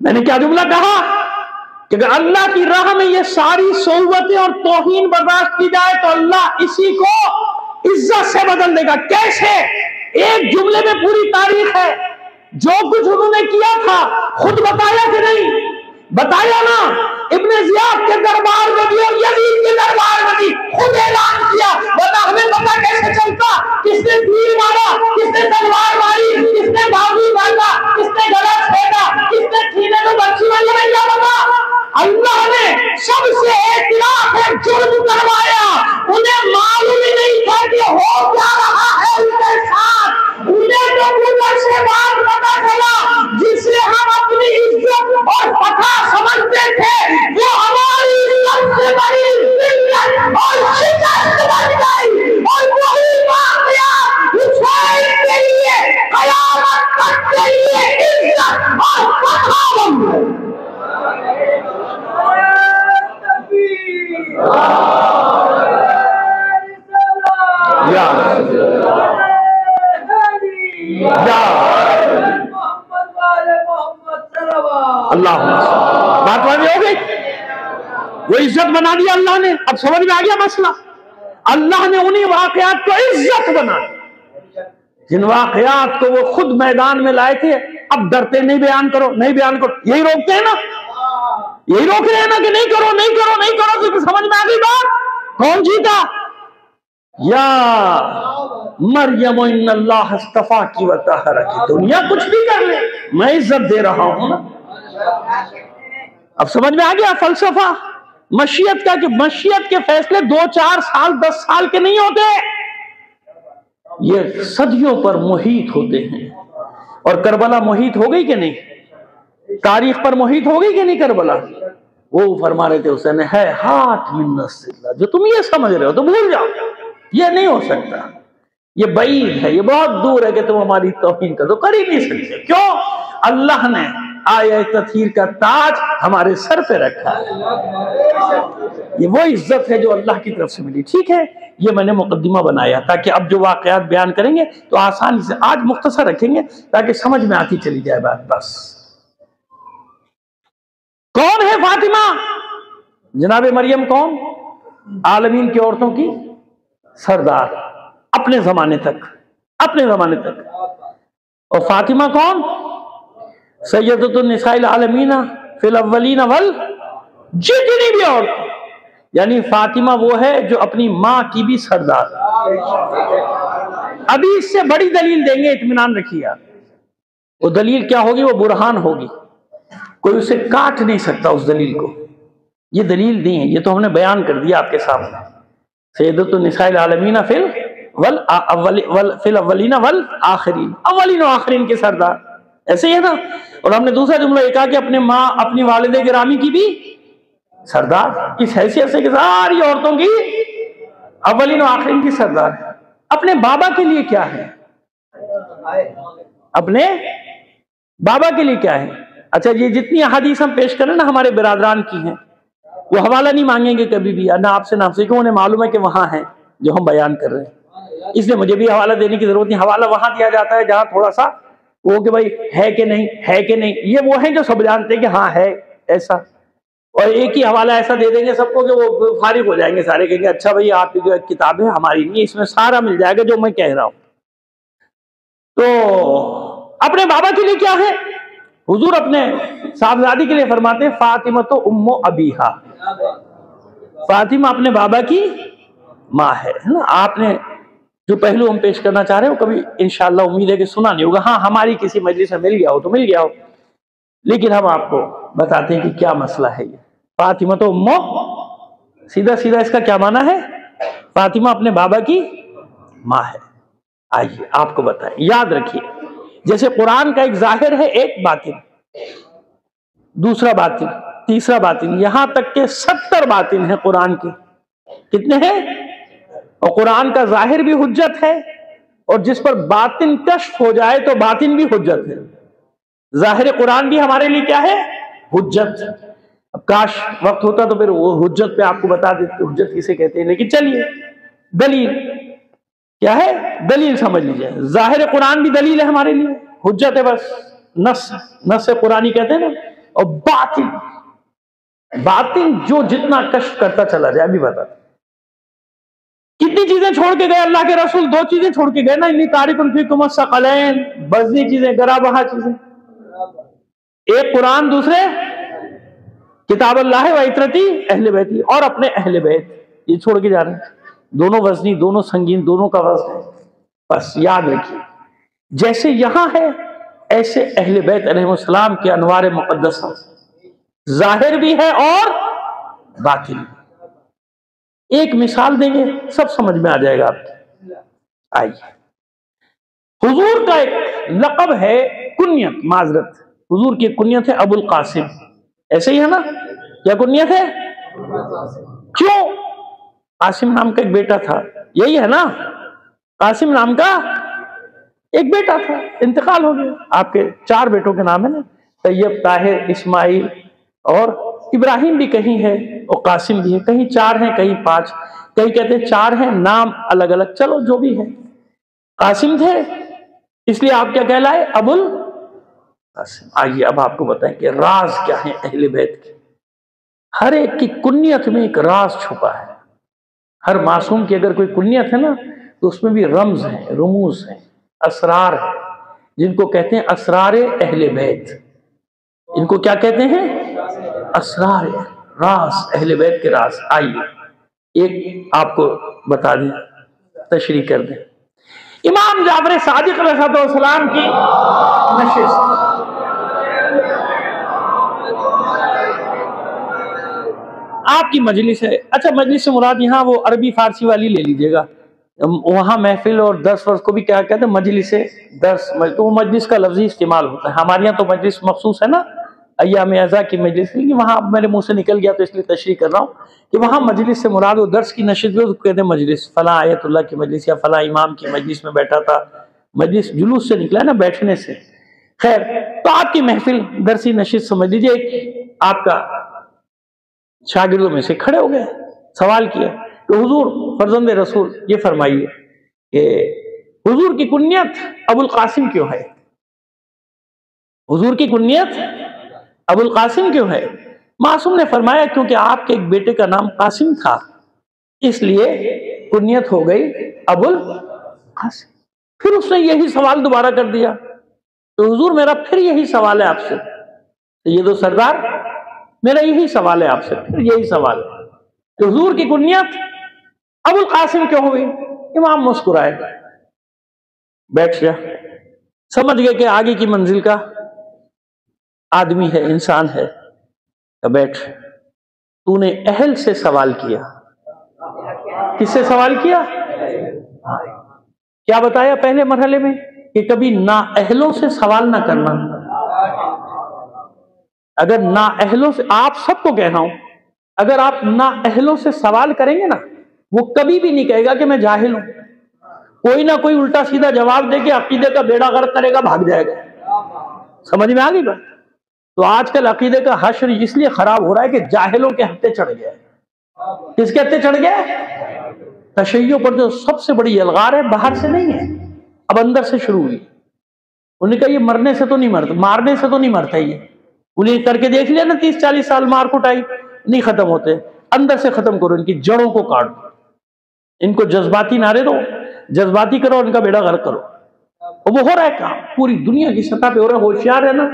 میں نے کیا جملہ کہا کہ اگر اللہ کی راہ میں یہ ساری صعوبتیں اور توہین برداشت کی جائے تو اللہ اسی کو عزت سے بدل دے گا. کیسے؟ ایک جملے میں پوری تاریخ ہے. جو کچھ انہوں نے کیا تھا خود بتایا کہ نہیں؟ بتایا نا. ابن زیاد کے دربار میں بھی اور یزید کے دربار میں بھی خود اعلان کیا. بتا ہمیں پتا کیسے چلتا کس نے تیر مارا، کس نے تلوار ماری، کس نے بازو مارا، کس نے گلا پھینکا، کس نے سینے میں بچی والی نہیں بتا. اللہ نے سب سے اعتراف ہے جرم کروایا. انہیں معلوم ہی نہیں تھا کہ ہو کیا رہا ہے ان کے ساتھ. انہیں تو اوپر سے بات پتا چلا جسے ہم اپنی عزت اور فتح سمجھتے تھے وہ ہماری عزت سے بڑی ذلت اور شکست بن گئی. اور وہی واقعہ حسین کے لیے قیامت تک کے لیے عزت اور فتح بن گئی. اللہ بات واضح ہو گئی. وہ عزت بنا دیا اللہ نے. اب سمجھ میں آ گیا مسئلہ. اللہ نے انہی واقعات کو عزت بنا دیا جن واقعات کو وہ خود میدان میں لائے تھے. اب ڈرتے نہیں بیان کرو، نہیں بیان کرو. یہی روکتے ہیں نا، یہی روک رہے ہیں نا کہ نہیں کرو نہیں کرو نہیں کرو. تو سمجھ میں آ گئی بات. کون جیتا؟ یا مریم ان اللہ اصطفیٰ کی وطہرک. دنیا کچھ بھی کر لے میں عزت دے رہا ہوں نا. اب سمجھ میں آ گیا فلسفہ مشیت کا، کہ مشیت کے فیصلے 2-4 سال 10 سال کے نہیں ہوتے، یہ صدیوں پر محیط ہوتے ہیں. اور کربلا محیط ہو گئی کہ نہیں؟ تاریخ پر محیط ہو گئی کہ نہیں کربلا؟ وہ فرما رہے تھے حسین ہے ہاتھ من الذلہ. جو تم یہ سمجھ رہے ہو تو بھول جاؤ، یہ نہیں ہو سکتا. یہ بعید ہے، یہ بہت دور ہے کہ تم ہماری توہین کر دو. کر ہی نہیں سکتے. کیوں؟ اللہ نے آیہ تطہیر کا تاج ہمارے سر پہ رکھا ہے. یہ وہ عزت ہے جو اللہ کی طرف سے ملی. ٹھیک ہے، یہ میں نے مقدمہ بنایا تاکہ اب جو واقعات بیان کریں گے تو آسانی سے آج مختصر رکھیں گے تاکہ سمجھ میں آتی چلی جائے بات. بس کون ہے فاطمہ؟ جناب مریم کون؟ عالمین کی عورتوں کی سردار اپنے زمانے تک. اور فاطمہ کون؟ سیدۃ النساء العالمین فی الاولین جتنی بھی عورتیں، یعنی فاطمہ وہ ہے جو اپنی ماں کی بھی سردار. ابھی اس سے بڑی دلیل دیں گے، اطمینان رکھیے آپ۔ وہ دلیل کیا ہوگی؟ وہ برہان ہوگی، کوئی اسے کاٹ نہیں سکتا اس دلیل کو۔ یہ دلیل نہیں ہے، یہ تو ہم نے بیان کر دیا آپ کے سامنے۔ سیدۃ النساء العالمین فی الاولین والآخرین، اولین و آخرین کے سردار، ایسے ہی ہے نا۔ اور ہم نے دوسرا جملہ یہ کہا کہ اپنے ماں، اپنی والد گرامی کی بھی سردار، کس حیثیت سے کہ ساری عورتوں کی اولین و آخرین کی سردار ہے۔ اپنے بابا کے لیے کیا ہے؟ اپنے بابا کے لیے کیا ہے؟ اچھا، یہ جتنی احادیث ہم پیش کریں نا ہمارے برادران کی ہیں، وہ حوالہ نہیں مانگیں گے کبھی بھی، نہ آپ سے نہ آپ سے، کیوں؟ انہیں معلوم ہے کہ وہاں ہیں جو ہم بیان کر رہے ہیں، اس لیے مجھے بھی حوالہ دینے کی ضرورت نہیں۔ حوالہ وہاں دیا جاتا ہے جہاں تھوڑا سا وہ کہ بھائی ہے کہ نہیں، ہے کہ نہیں۔ یہ وہ ہیں جو سب جانتے ہیں کہ ہاں ہے ایسا، اور ایک ہی حوالہ ایسا دے دیں گے سب کو کہ وہ فارغ ہو جائیں گے سارے، کہیں گے اچھا بھائی آپ کی جو ایک کتاب ہے ہماری نہیں، اس میں سارا مل جائے گا جو میں کہہ رہا ہوں۔ تو اپنے بابا کے لیے کیا ہے؟ حضور اپنے صاحبزادی کے لیے فرماتے ہیں فاطمہ تو ام ابیہا، فاطمہ اپنے بابا کی ماں ہے نا۔ آپ نے جو پہلو ہم پیش کرنا چاہ رہے ہیں وہ کبھی انشاءاللہ امید ہے کہ سنا نہیں ہوگا، ہاں ہماری کسی مجلس میں مل گیا ہو تو مل گیا ہو، لیکن ہم آپ کو بتاتے ہیں کہ کیا مسئلہ ہے۔ یہ فاطمہ تو ام، سیدھا سیدھا اس کا کیا معنی ہے؟ فاطمہ اپنے بابا کی ماں ہے۔ آئیے آپ کو بتائیں، یاد رکھیے، جیسے قرآن کا ایک ظاہر ہے، ایک باطن، دوسرا باطن، تیسرا باطن، یہاں تک کہ 70 باطن ہیں قرآن کے۔ کتنے ہیں؟ اور قرآن کا ظاہر بھی حجت ہے، اور جس پر باطن کشف ہو جائے تو باطن بھی حجت ہے۔ ظاہر قرآن بھی ہمارے لیے کیا ہے؟ حجت۔ اب کاش وقت ہوتا تو پھر وہ حجت پہ آپ کو بتا دیتے حجت کسے کہتے ہیں، لیکن چلیے، دلیل کیا ہے؟ دلیل سمجھ لیجئے۔ ظاہر قرآن بھی دلیل ہے ہمارے لیے، حجت ہے، بس نص قرآنی کہتے ہیں نا۔ اور باطن جو جتنا کشف کرتا چلا جائے، ابھی بتا کتنی چیزیں چھوڑ کے گئے اللہ کے رسول؟ 2 چیزیں چھوڑ کے گئے نا، انی تارک فیکم الثقلین، وزنی چیزیں، گرا بہا چیزیں، ایک قرآن، دوسرے کتاب اللہ و عترتی اہل بیتی، اور اپنے اہل بیت، یہ چھوڑ کے جا رہے ہیں۔ دونوں وزنی، دونوں سنگین، دونوں کا وزن ہے۔ بس یاد رکھیے، جیسے یہاں ہے ایسے اہل بیت علیہ السلام کے انوار مقدسہ ظاہر بھی ہے اور باطن بھی۔ ایک مثال دیں گے سب سمجھ میں آ جائے گا آپ کو۔ آئیے، حضور کا ایک لقب ہے، کنیت، معذرت، حضور کی کنیت ہے ابو القاسم، ایسے ہی ہے نا؟ کیا کنیت ہے؟ کیوں؟ قاسم نام کا ایک بیٹا تھا، یہی ہے نا؟ قاسم نام کا ایک بیٹا تھا، انتقال ہو گیا۔ آپ کے 4 بیٹوں کے نام ہے نا، طیب، طاہر، اسماعیل اور ابراہیم بھی کہیں ہے، اور قاسم بھی ہے، کہیں 4 ہیں، کہیں 5، کہیں کہتے ہیں 4 ہیں، نام الگ الگ، چلو جو بھی ہے، قاسم تھے، اس لیے آپ کیا کہلائے؟ ابو القاسم۔ آئیے اب آپ کو بتائیں کہ راز کیا ہے اہل بیت کے۔ ہر ایک کی کنیت میں ایک راز چھپا ہے۔ ہر معصوم کی اگر کوئی کنیت ہے نا تو اس میں بھی رمز ہیں، رموز ہیں، اسرار ہیں، جن کو کہتے ہیں اسرار اہل بیت۔ ان کو کیا کہتے ہیں؟ اسرار، راز، اہل بیت کے راز۔ آئیے ایک آپ کو بتا دیں، تشریح کر دیں۔ امام جعفر صادق علیہ السلام کی نشست، آپ کی مجلس ہے، اچھا مجلس سے مراد یہاں وہ عربی فارسی والی لے لیجئے گا، وہاں محفل اور درس ورس کو بھی کیا کہتے ہیں؟ مجلس درس، تو وہ مجلس کا لفظی استعمال ہوتا ہے۔ ہمارے یہاں تو مجلس مخصوص ہے نا، ایام اعزا کی مجلس، لیکن وہاں میرے منہ سے نکل گیا تو اس لیے تشریح کر رہا ہوں کہ وہاں مجلس سے مراد وہ درس کی نشست بھی کہتے ہیں مجلس، فلاں آیت اللہ کی مجلس یا فلاں امام کی مجلس میں بیٹھا تھا، مجلس جلوس سے نکلا ہے نا، بیٹھنے سے۔ خیر، تو آپ کی محفل درسی نشست سمجھ لیجئے، ایک آپ کا شاگردوں میں سے کھڑے ہو گئے، سوال کیا کہ حضور فرزند رسول یہ فرمائیے کہ حضور کی کنیت ابو القاسم کیوں ہے؟ حضور کی کنیت ابو القاسم کیوں ہے؟ معصوم نے فرمایا کیونکہ آپ کے ایک بیٹے کا نام قاسم تھا، اس لیے کنیت ہو گئی ابو القاسم۔ پھر اس نے یہی سوال دوبارہ کر دیا تو حضور میرا پھر یہی سوال ہے آپ سے، یہ تو سردار میرا یہی سوال ہے آپ سے، پھر یہی سوال ہے کہ حضور کی کنیت ابو القاسم کیوں ہوئی؟ امام مسکرائے بیٹھ جا. سمجھ گئے کہ آگے کی منزل کا آدمی ہے، انسان ہے. بیٹھ. تو نے اہل سے سوال کیا. کس سے سوال کیا؟ کیا بتایا پہلے مرحلے میں کہ کبھی نااہلوں سے سوال نہ کرنا. اگر نااہلوں سے، آپ سب کو کہہ رہا ہوں، اگر آپ نااہلوں سے سوال کریں گے نا، وہ کبھی بھی نہیں کہے گا کہ میں جاہل ہوں. کوئی نہ کوئی الٹا سیدھا جواب دے کے عقیدے کا بیڑا غرق کرے گا، بھاگ جائے گا. سمجھ میں آ گئی بات؟ تو آج کل عقیدے کا حشر اس لیے خراب ہو رہا ہے کہ جاہلوں کے ہتھے چڑھ گئے. کس کے ہتھے چڑھ گئے؟ تشیع پر جو سب سے بڑی الغار ہے، باہر سے نہیں ہے، اب اندر سے شروع ہوئی. انہوں نے کہا یہ مرنے سے تو نہیں مرتا، مارنے سے تو نہیں مرتا. یہ انہیں کر کے دیکھ لیا نا، 30-40 سال مار کٹائی، نہیں ختم ہوتے. اندر سے ختم کرو، ان کی جڑوں کو کاٹ دو. ان کو جذباتی نعرے دو، جذباتی کرو، ان کا بیڑا غرق کرو. وہ ہو رہا ہے کام پوری دنیا کی سطح پہ ہو رہا ہے. ہوشیار ہے نا،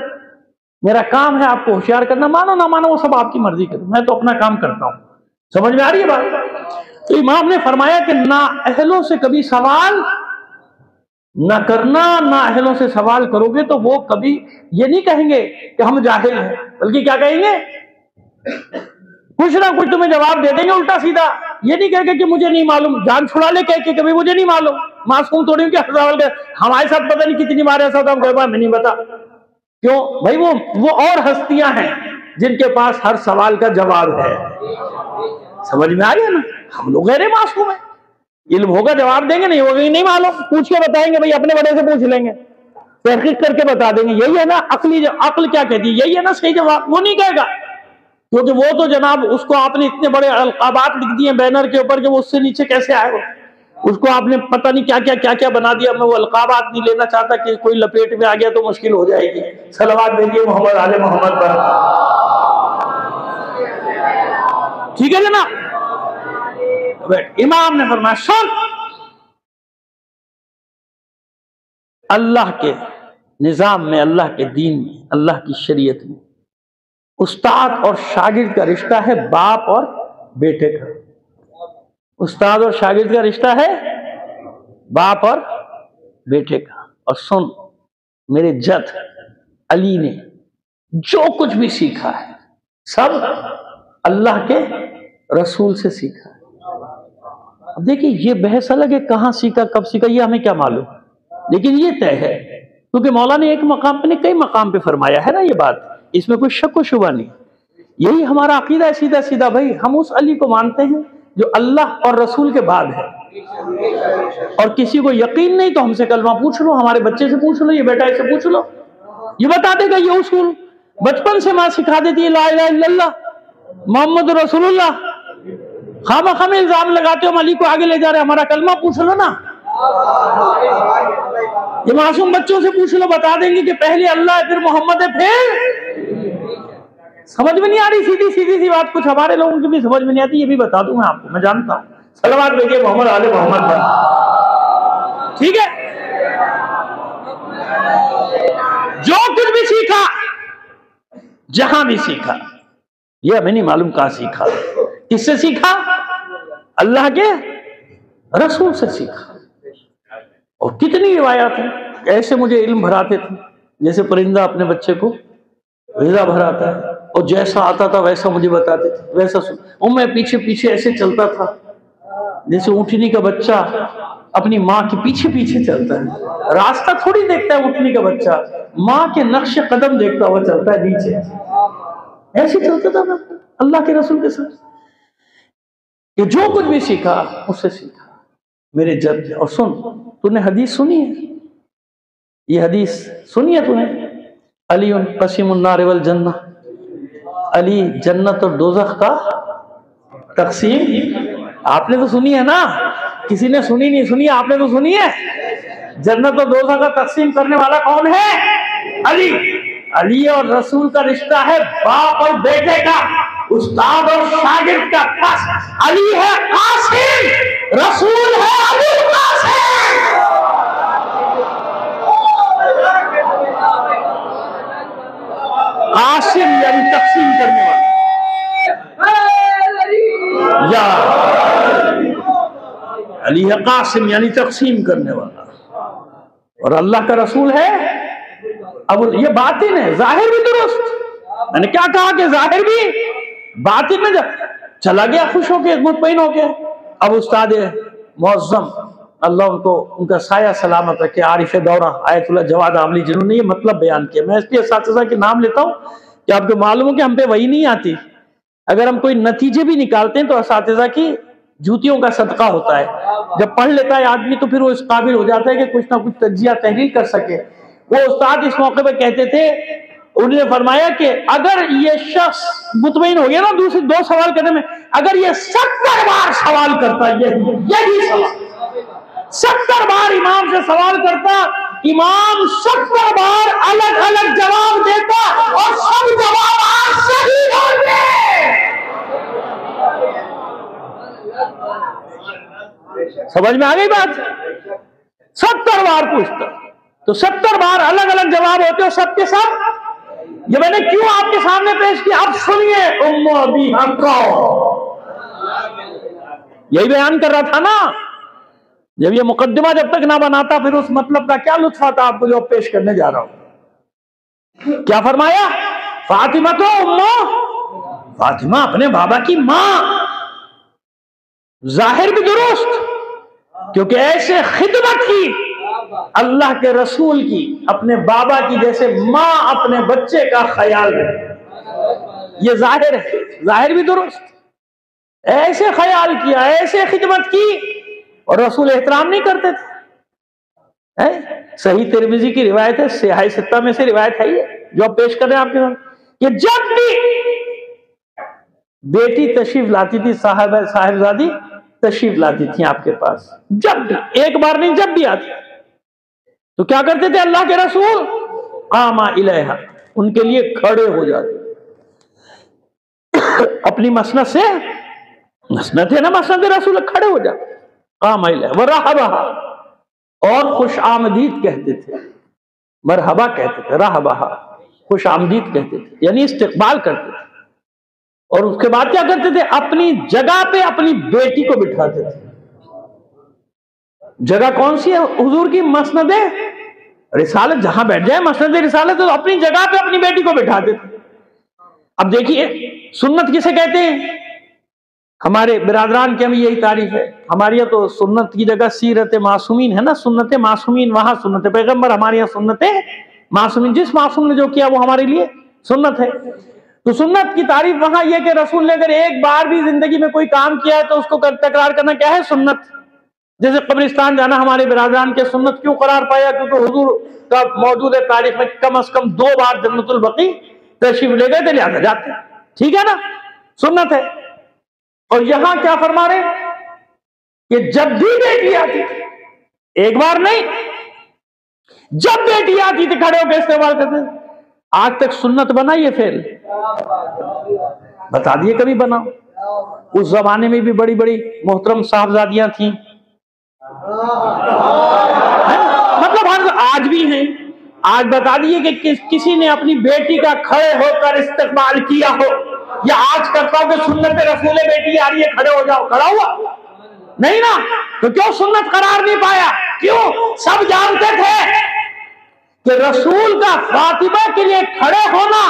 میرا کام ہے آپ کو ہوشیار کرنا. مانو نہ مانو وہ سب آپ کی مرضی کرو، میں تو اپنا کام کرتا ہوں. سمجھ میں آ رہی ہے بات؟ تو امام نے فرمایا کہ نااہلوں سے کبھی سوال نہ کرنا. نااہلوں سے سوال کرو گے تو وہ کبھی یہ نہیں کہیں گے کہ ہم جاہل ہیں، بلکہ کیا کہیں گے؟ کچھ نہ کچھ تمہیں جواب دے دیں گے الٹا سیدھا. یہ نہیں کہے گا کہ مجھے نہیں معلوم، جان چھڑا لے کہہ کے کبھی مجھے نہیں معلوم. معصوم تھوڑی ہوں کہ ہمارے ساتھ پتہ نہیں کتنی بار ایسا تھا، ہم کہے میں نہیں بتا. کیوں بھائی؟ وہ اور ہستیاں ہیں جن کے پاس ہر سوال کا جواب ہے. سمجھ میں آ گیا نا؟ ہم لوگ غیر معصوم ہیں. علم ہوگا جواب دیں گے، نہیں ہوگا نہیں معلوم، پوچھ کے بتائیں گے. بھائی اپنے بڑے سے پوچھ لیں گے، تحقیق کر کے بتا دیں گے. یہی ہے نا عقل کیا کہتی ہے؟ یہی ہے نا صحیح جواب. وہ نہیں کہے گا، کیونکہ وہ تو جناب اس کو آپ نے اتنے بڑے القابات لکھ دیے بینر کے اوپر کہ وہ اس سے نیچے کیسے آئے گا. اس کو آپ نے پتہ نہیں کیا کیا بنا دیا. میں وہ القابات نہیں لینا چاہتا کہ کوئی لپیٹ میں آ گیا تو مشکل ہو جائے گی. صلوات بھیجیے محمد آل محمد پر. ٹھیک ہے جناب؟ امام نے فرمایا سن، اللہ کے نظام میں، اللہ کے دین میں، اللہ کی شریعت میں استاد اور شاگرد کا رشتہ ہے باپ اور بیٹے کا. استاد اور شاگرد کا رشتہ ہے باپ اور بیٹے کا. اور سن، میرے جد علی نے جو کچھ بھی سیکھا ہے سب اللہ کے رسول سے سیکھا ہے. اب دیکھیں یہ بحث الگ ہے، کہاں سیکھا کب سیکھا یہ ہمیں کیا معلوم، لیکن یہ طے ہے کیونکہ مولا نے ایک مقام پہ نہیں کئی مقام پہ فرمایا ہے نا یہ بات. اس میں کوئی شک و شبہ نہیں. یہی ہمارا عقیدہ ہے سیدھا سیدھا. بھائی ہم اس علی کو مانتے ہیں جو اللہ اور رسول کے بعد ہے. اور کسی کو یقین نہیں تو ہم سے کلمہ پوچھ لو، ہمارے بچے سے پوچھ لو، یہ بیٹا اس سے پوچھ لو، یہ بتا دے گا. یہ اصول بچپن سے ماں سکھا دیتی ہے، لا الہ الا اللہ محمد رسول اللہ. خواہ میں الزام لگاتے ہو ہم علی کو آگے لے جا رہے ہیں، ہمارا کلمہ پوچھ لو نا. یہ معصوم بچوں سے پوچھ لو، بتا دیں گے کہ پہلے اللہ ہے پھر محمد ہے پھر. سمجھ میں نہیں آ رہی سیدھی سی بات؟ کچھ ہمارے لوگوں کی بھی سمجھ میں نہیں آتی، یہ بھی بتا دوں میں آپ کو، میں جانتا ہوں. صلوات بھیجیے محمد آل محمد پر. ٹھیک ہے؟ جو کچھ بھی سیکھا، جہاں بھی سیکھا، یہ ہمیں نہیں معلوم کہاں سیکھا. کس سے سیکھا؟ اللہ کے رسول سے سیکھا. اور کتنی روایات ہیں ایسے مجھے علم بھراتے تھے جیسے پرندہ اپنے بچے کو غذا بھراتا ہے، اور جیسا آتا تھا ویسا مجھے بتاتے تھے، ویسا اور میں پیچھے پیچھے ایسے چلتا تھا جیسے اونٹنی کا بچہ اپنی ماں کے پیچھے پیچھے چلتا ہے. راستہ تھوڑی دیکھتا ہے اونٹنی کا بچہ، ماں کے نقش قدم دیکھتا ہوا چلتا ہے نیچے. ایسے چلتا تھا میں اللہ کے رسول کے ساتھ. کہ جو کچھ بھی سیکھا اس سے سیکھا میرے جد. اور سن، تو نے حدیث سنی ہے؟ یہ حدیث سنی ہے تو نے؟ علی قسیم النار والجنہ، علی جنت اور دوزخ کا تقسیم. آپ نے تو سنی ہے نا؟ کسی نے سنی نہیں سنی؟ آپ نے تو سنی ہے. جنت اور دوزخ کا تقسیم کرنے والا کون ہے؟ علی. علی اور رسول کا رشتہ ہے باپ اور بیٹے کا، استاد اور شاگرد کا. بس علی ہے قاسم، رسول ہے ابو القاسم. قاسم یعنی تقسیم کرنے والا، یا علی ہے قاسم یعنی تقسیم کرنے والا. اور اللہ کا رسول ہے. اب یہ باطن ہے, ظاہر بھی درست. میں نے کیا کہا کہ ظاہر بھی باطن میں چلا گیا خوش ہو کے, مطمئن ہو کے. اب استاد معظم اللہ ان کو ان کا سایہ سلامت رکھے, عارف دورہ آیت اللہ جواد عاملی, جنہوں نے یہ مطلب بیان کیا. میں اس لیے اساتذہ کے نام لیتا ہوں کہ آپ کو معلوم ہو کہ ہم پہ وہی نہیں آتی. اگر ہم کوئی نتیجے بھی نکالتے ہیں تو اساتذہ کی جوتیوں کا صدقہ ہوتا ہے. جب پڑھ لیتا ہے آدمی تو پھر وہ اس قابل ہو جاتا ہے کہ کچھ نہ کچھ تجزیہ تحلیل کر سکے. وہ استاد اس موقع پہ کہتے تھے, انہوں نے فرمایا کہ اگر یہ شخص مطمئن ہو گیا نا دوسری 2 سوال کرنے میں, اگر یہ 70 بار سوال کرتا, یہی سوال 70 بار امام سے سوال کرتا, امام 70 بار الگ الگ جواب دیتا اور سب جواب صحیح ہوتے. سمجھ میں آ گئی بات؟ 70 بار پوچھتا تو 70 بار الگ الگ جواب ہوتے اور سب کے ساتھ. یہ میں نے کیوں آپ کے سامنے پیش کیا, اب سنیے. ام ابی حقا, یہی بیان کر رہا تھا نا. جب یہ مقدمہ جب تک نہ بناتا پھر اس مطلب کا کیا لطف آتا آپ کو جو پیش کرنے جا رہا ہوں. کیا فرمایا؟ فاطمہ تو امو, فاطمہ اپنے بابا کی ماں. ظاہر بھی درست, کیونکہ ایسے خدمت کی اللہ کے رسول کی اپنے بابا کی جیسے ماں اپنے بچے کا خیال ہے. یہ ظاہر ہے, ظاہر بھی درست. ایسے خیال کیا, ایسے خدمت کی, اور رسول احترام نہیں کرتے تھے. صحیح ترمذی کی روایت ہے, سیاہ ستہ میں سے روایت ہے یہ جو آپ پیش کر رہے ہیں آپ کے ساتھ, کہ جب بھی بیٹی تشریف لاتی تھی, صاحبزادی تشریف لاتی تھی آپ کے پاس, جب بھی, ایک بار نہیں جب بھی آتی, تو کیا کرتے تھے اللہ کے رسول؟ قام الیہا, ان کے لیے کھڑے ہو جاتے. اپنی مسند سے, مسند ہے نا مسند رسول, کھڑے ہو جاتے. قام الیہا ورحبہا, اور خوش آمدید کہتے تھے. مرحبا کہتے تھے, رحبہا خوش آمدید کہتے تھے, یعنی استقبال کرتے تھے. اور اس کے بعد کیا کرتے تھے؟ اپنی جگہ پہ اپنی بیٹی کو بٹھاتے تھے. جگہ کون سی ہے حضور کی؟ مسند رسالت, جہاں بیٹھ جائے مسند رسالت, تو اپنی جگہ پہ اپنی بیٹی کو بٹھاتے تھے. اب دیکھیے سنت کسے کہتے ہیں؟ ہمارے برادران کی ہمیں یہی تعریف ہے. ہمارے یہاں تو سنت کی جگہ سیرت معصومین ہے نا, سنت معصومین, وہاں سنت پیغمبر, ہمارے یہاں سنت معصومین. جس معصوم نے جو کیا وہ ہمارے لیے سنت ہے. تو سنت کی تعریف وہاں یہ کہ رسول نے اگر ایک بار بھی زندگی میں کوئی کام کیا ہے تو اس کو تکرار کرنا کیا ہے؟ سنت. جیسے قبرستان جانا ہمارے برادران کے سنت کیوں قرار پایا؟ کیونکہ حضور کا موجود ہے تاریخ میں کم از کم 2 بار جنت البقیع تشریف لے گئے تھے, لہذا جاتے. ٹھیک ہے نا, سنت ہے. اور یہاں کیا فرما رہے کہ جب بھی بیٹی آتی تھی, ایک بار نہیں, جب بیٹی آتی تھی کھڑے ہو کے استعمال کرتے. آج تک سنت بنا یہ فعل؟ بتا دیے کبھی بنا. اس زمانے میں بھی بڑی بڑی محترم صاحبزادیاں تھیں, مطلب آج بھی ہیں. آج بتا دیے کہ کسی نے اپنی بیٹی کا کھڑے ہو کر استقبال کیا ہو, یا آج کرتا ہو کہ سنت رسول بیٹی آ رہی ہے کھڑے ہو جاؤ, کھڑا ہوا نہیں نا. تو کیوں سنت قرار نہیں پایا؟ کیوں؟ سب جانتے تھے کہ رسول کا فاطمہ کے لیے کھڑے ہونا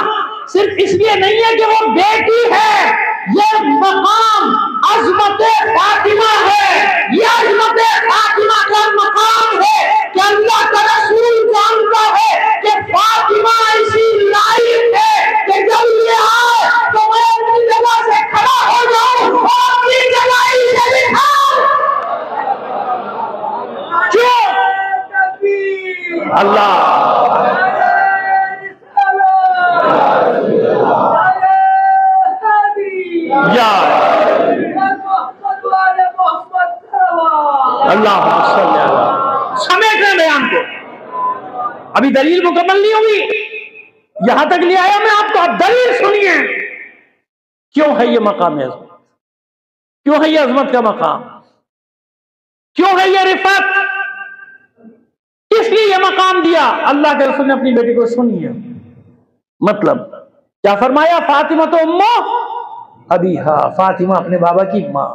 صرف اس لیے نہیں ہے کہ وہ بیٹی ہے, یہ مقام عظمت فاطمہ ہے. یہ عظمت فاطمہ کا مقام ہے کہ اللہ کا رسول جانتا ہے کہ فاطمہ ایسی لائق ہے کہ جب یہ آئے تو میں اپنی جگہ سے کھڑا ہو جاؤں اور اپنی جگہ ہی سے بٹھاؤں. کیوں؟ اللہ اللہ سمیٹ رہے بیان کو, ابھی دلیل مکمل نہیں ہوئی, یہاں تک لے آیا میں آپ کو. اب دلیل سنیے, کیوں ہے یہ مقام عظمت, کیوں ہے یہ عظمت کا مقام, کیوں ہے یہ رفعت, کس لیے یہ مقام دیا اللہ کے رسول نے اپنی بیٹی کو. سنیے مطلب کیا فرمایا؟ فاطمہ تو امو ابھی, ہاں فاطمہ اپنے بابا کی ماں.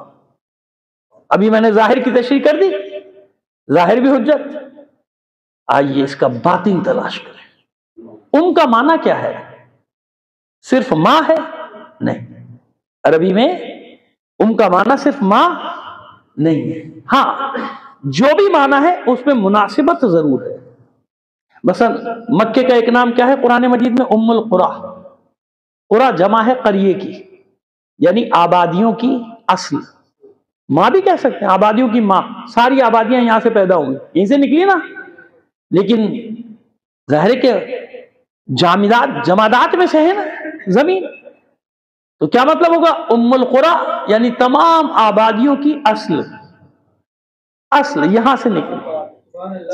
ابھی میں نے ظاہر کی تشریح کر دی, ظاہر بھی حجت. آئیے اس کا باطن تلاش کریں۔ کا معنی کیا ہے؟ صرف ماں ہے؟ نہیں، عربی میں کا معنی صرف ماں نہیں ہے، ہاں جو بھی معنی ہے اس میں مناسبت ضرور ہے۔ مثلا مکے کا ایک نام کیا ہے قرآن مجید میں؟ القریٰ۔ قریٰ جمع ہے قریے کی، یعنی آبادیوں کی اصل، ماں بھی کہہ سکتے ہیں، آبادیوں کی ماں۔ ساری آبادیاں یہاں سے پیدا ہوئی، یہیں سے نکلی نا، لیکن ظاہر کہ جمادات میں سے ہے نا زمین، تو کیا مطلب ہوگا؟ القریٰ یعنی تمام آبادیوں کی اصل یہاں سے نکلی۔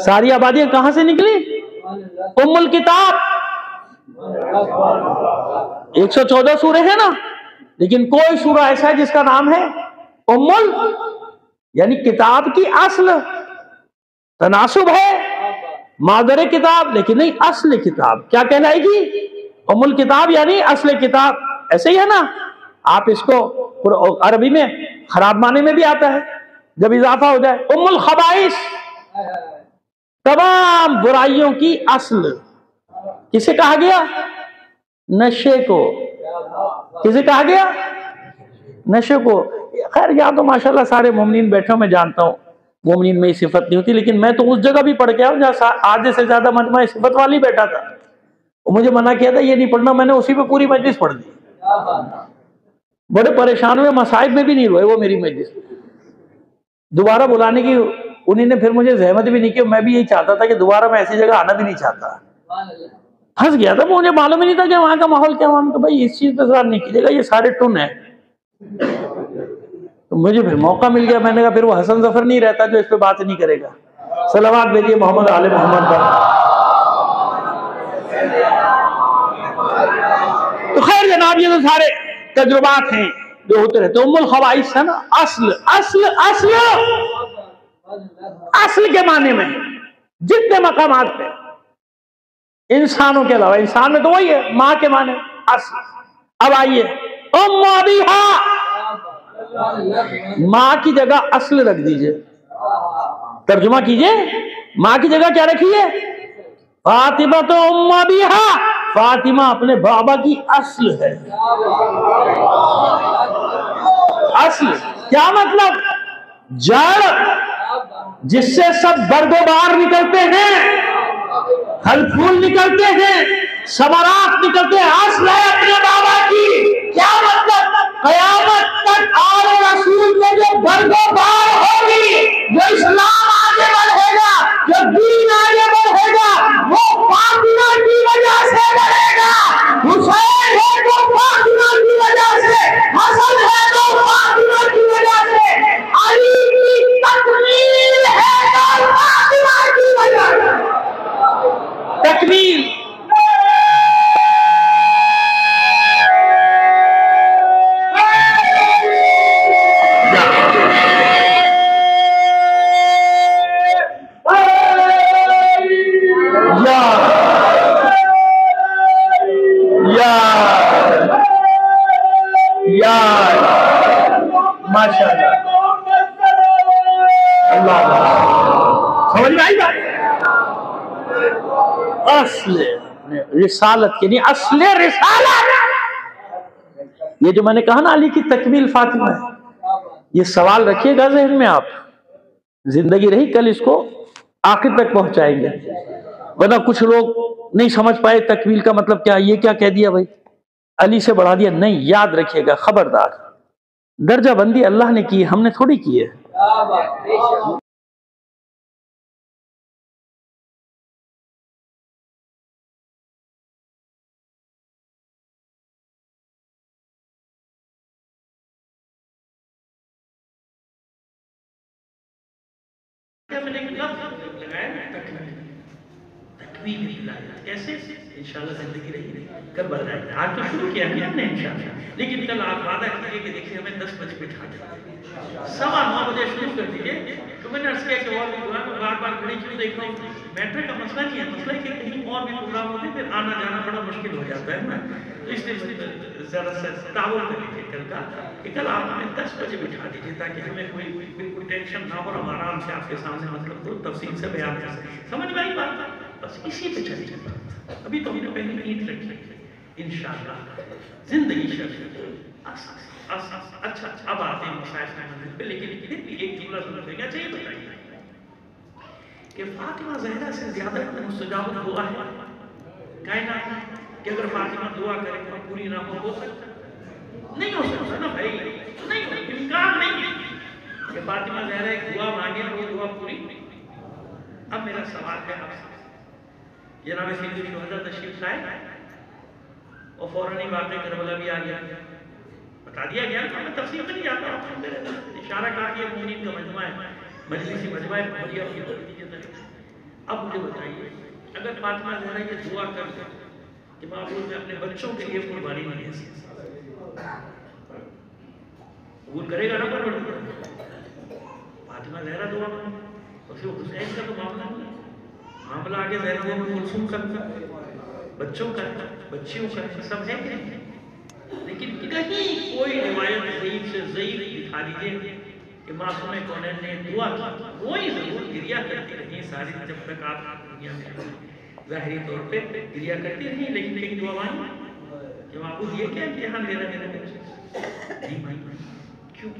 ساری آبادیاں کہاں سے نکلی؟ الکتاب۔ 114 سورے ہیں نا، لیکن کوئی سورہ ایسا ہے جس کا نام ہے یعنی کتاب کی اصل۔ تناسب ہے مادر کتاب، لیکن نہیں اصل کتاب۔ کیا کہلائے گی؟ الکتاب یعنی اصل کتاب۔ ایسے ہی ہے نا، آپ اس کو عربی میں خراب معنی میں بھی آتا ہے جب اضافہ ہو جائے۔ الخبائث، تمام برائیوں کی اصل۔ کسے کہا گیا؟ نشے کو۔ کسے کہا گیا؟ نشے کو۔ خیر یہاں تو ماشاءاللہ سارے مومنین بیٹھے ہوں، میں جانتا ہوں مومنین میں یہ صفت نہیں ہوتی، لیکن میں تو اس جگہ بھی پڑھ کے آؤں جہاں آدھے سے زیادہ مجمع صفت والی بیٹھا تھا، مجھے منع کیا تھا یہ نہیں پڑھنا، میں نے اسی پہ پوری مجلس پڑھ دی۔ بڑے پریشان ہوئے، مصائب میں بھی نہیں روئے وہ میری مجلس۔ دوبارہ بلانے کی انہیں نے پھر مجھے زحمت بھی نہیں کی، میں بھی یہی چاہتا تھا کہ دوبارہ میں ایسی جگہ آنا بھی نہیں چاہتا۔ ہنس گیا تھا، مجھے معلوم ہی نہیں تھا کہ وہاں کا ماحول کیا ہوا۔ تو بھائی اس چیز پہ ذرا نہیں کیجیے گا، یہ سارے ٹن ہیں۔ تو مجھے پھر موقع مل گیا، میں نے کہا پھر وہ حسن ظفر نہیں رہتا جو اس پہ بات نہیں کرے گا۔ صلوات بھیجیے محمد آل محمد پر۔ تو خیر جناب یہ تو سارے تجربات ہیں جو ہوتے رہتے۔ الخبائث ہے نا، اصل کے معنی میں جتنے مقامات پہ انسانوں کے علاوہ، انسان میں تو وہی ہے ماں کے معنی اصل۔ اب آئیے ابیہا، ماں کی جگہ اصل رکھ دیجئے، ترجمہ کیجئے، ماں کی جگہ کیا رکھیے؟ فاطمہ تو ابیہا، فاطمہ اپنے بابا کی اصل ہے۔ اصل کیا مطلب؟ جڑ جس سے سب برگ و بار نکلتے ہیں، پھل پھول نکلتے ہیں، ثمرات نکلتے ہیں، اصل ہے اپنے بابا کی۔ کیا مطلب؟ قیامت تک آل رسول میں جو برگ و بار ہوگی، جو اسلام آگے بڑھے گا، جو دین آگے بڑھے گا، وہ فاطمہ کی وجہ سے بڑھے گا۔ حسین ہے تو فاطمہ کی وجہ سے، حسن ہے تو فاطمہ کی وجہ سے، علی کی تکمیل ہے تو فاطمہ کی وجہ سے۔ تکمیل اصل رسالت کے نہیں، اصل رسالت۔ یہ جو میں نے کہا نا علی کی تکمیل فاطمہ ہے، یہ سوال رکھیے گا ذہن میں، آپ زندگی رہی کل اس کو آخر تک پہنچائیں گے، ورنہ کچھ لوگ نہیں سمجھ پائے تکمیل کا مطلب کیا، یہ کیا کہہ دیا بھائی علی سے بڑھا دیا۔ نہیں، یاد رکھیے گا، خبردار، درجہ بندی اللہ نے کی ہے، ہم نے تھوڑی کی ہے۔ کیسے انشاءاللہ زندگی رہی کل بڑھائیں گے، آج تو شروع کیا ہم نے انشاءاللہ، لیکن کل آپ وعدہ کیجئے کہ دیکھیں ہمیں 10 بجے بٹھا دیں، 9:15 بجے شروع کر دیجئے۔ تو میں نے عرض کیا کہ اور بھی دعا میں بار بار گھڑی کیوں دیکھ رہا ہوں؟ میٹر کا مسئلہ نہیں ہے، مسئلہ ہے کہ کہیں اور بھی پروگرام ہوتے ہیں پھر آنا جانا بڑا مشکل ہو جاتا ہے نا، تو اس لیے ذرا سا تعاون کر لیجیے کل کا کہ کل آپ ہمیں 10 بجے بٹھا دیجیے تاکہ ہمیں کوئی بالکل ٹینشن نہ ہو اور ہم آرام سے آپ کے سامنے مطلب کو تفصیل سے بیان کر سکیں. سمجھ میں آئی بات؟ بس اسی پہ چلی جائے. ابھی تو ہم نے پہلے نیت رکھی انشاءاللہ زندگی شریف. اچھا اب آتے ہیں مسائل منزل پہ، لیکن پھر بھی ایک جملہ سن دیں گا. چاہیے بتائیے کہ فاطمہ زہرا سے زیادہ مستجاب دعا ہے کائنات میں کہ اگر فاطمہ دعا کرے تو پوری نہ ہو سکتا؟ نہیں ہو سکتا نا بھائی، نہیں، امکان نہیں کہ فاطمہ زہرا ایک دعا مانگے وہ دعا پوری. اب میرا سوال ہے آپ سے، جناب سید الشہداء تشریف لائے اور فوراً ہی واقع کربلا بھی آ گیا، بتا دیا گیا. میں تفصیل میں نہیں جاتا ہوں، اشارہ کافی ہے، مومنین کا مجمع ہے، مجلسی مجمع ہے، بڑھیا کی بڑی. اب مجھے بتائیے اگر فاطمہ زہرا یہ دعا کر دے کہ معبود میں اپنے بچوں کے لیے قربانی نہیں دے سکتا، قبول کرے گا نا پروردگار؟ فاطمہ زہرا دعا کرے اور پھر حسین کا تو معاملہ نہیں ہے، معاملہ آگے زینب ام کلثوم کا، بچوں کا، بچیوں کا، سب ہے کہ نہیں. لیکن کہیں کوئی روایت ضعیف سے ضعیف دکھا دیجیے کہ معصوم کونین نے دعا کی. وہی ضرور گریا کرتی رہی ساری جب تک آپ دنیا میں ظاہری طور پہ گریا کرتی رہی، لیکن کہیں دعا مانگی کہ معبود یہ کیا امتحان دے رہے میرے بچے؟ نہیں مانگی. کیوں؟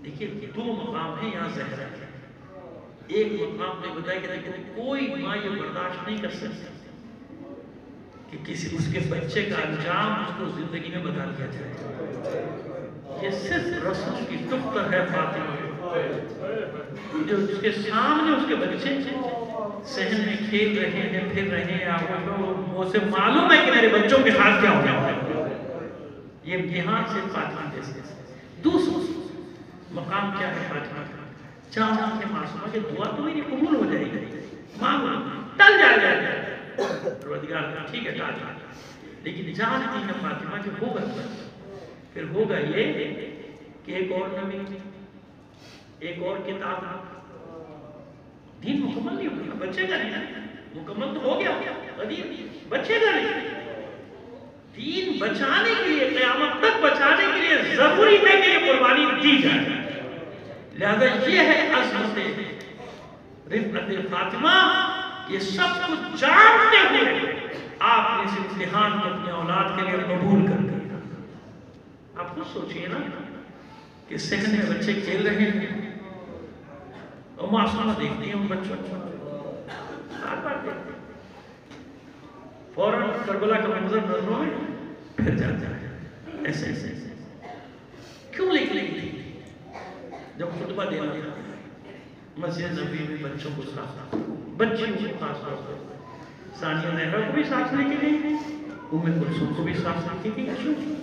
دیکھیے دو مقام ہیں یہاں زہرا کے. ایک مقام نے بتایا کہ دیکھیں کوئی ماں یہ برداشت نہیں کر سکتی کہ کسی اس کے بچے کا انجام اس کو زندگی میں بتا دیا جائے. یہ صرف رسول کی دفتر ہے فاطمہ جو اس کے سامنے اس کے بچے صحن میں کھیل رہے ہیں، پھر رہے ہیں، اسے معلوم ہے کہ میرے بچوں کے ساتھ کیا ہونے والا ہے. یہ امتحان صرف فاطمہ کے ساتھ. دوسرا مقام کیا ہے فاطمہ کا؟ چاہاں کہ معصومہ کہ دعا تو میری قبول ہو جائے گی، مانگو ٹل جائے پروردگار کا، ٹھیک ہے ٹل جائے، لیکن جانتی ہے فاطمہ کہ ہوگا پھر ہوگا یہ کہ ایک اور نبی، ایک اور کتاب، دین مکمل نہیں ہوگا، بچے گا نہیں. مکمل تو ہو گیا دین، بچے گا نہیں. دین بچانے کے لیے، قیامت تک بچانے کے لیے ضروری ہے کہ یہ قربانی دی جائے. لہذا یہ ہے عظمت رفعت فاطمہ. یہ سب کچھ جانتے ہوئے آپ نے اس امتحان کو اپنے اولاد کے لیے قبول کر دیا. آپ خود سوچئے نا کہ صحن میں بچے کھیل رہے ہیں اور معصومہ دیکھتے ہیں ان بچوں کو، بار بار دیکھتے ہیں، فوراً کربلا کا منظر نظروں میں پھر جاتا ہے. ایسے کیوں لکھ جب خطبہ دینا تھا مسجد نبی میں بچوں کو ساتھ، بچیوں کو خاص طور پر ثانیہ زہرا کو بھی ساتھ لے کے گئی، ام کلثوم کو بھی ساتھ لے کے گئی.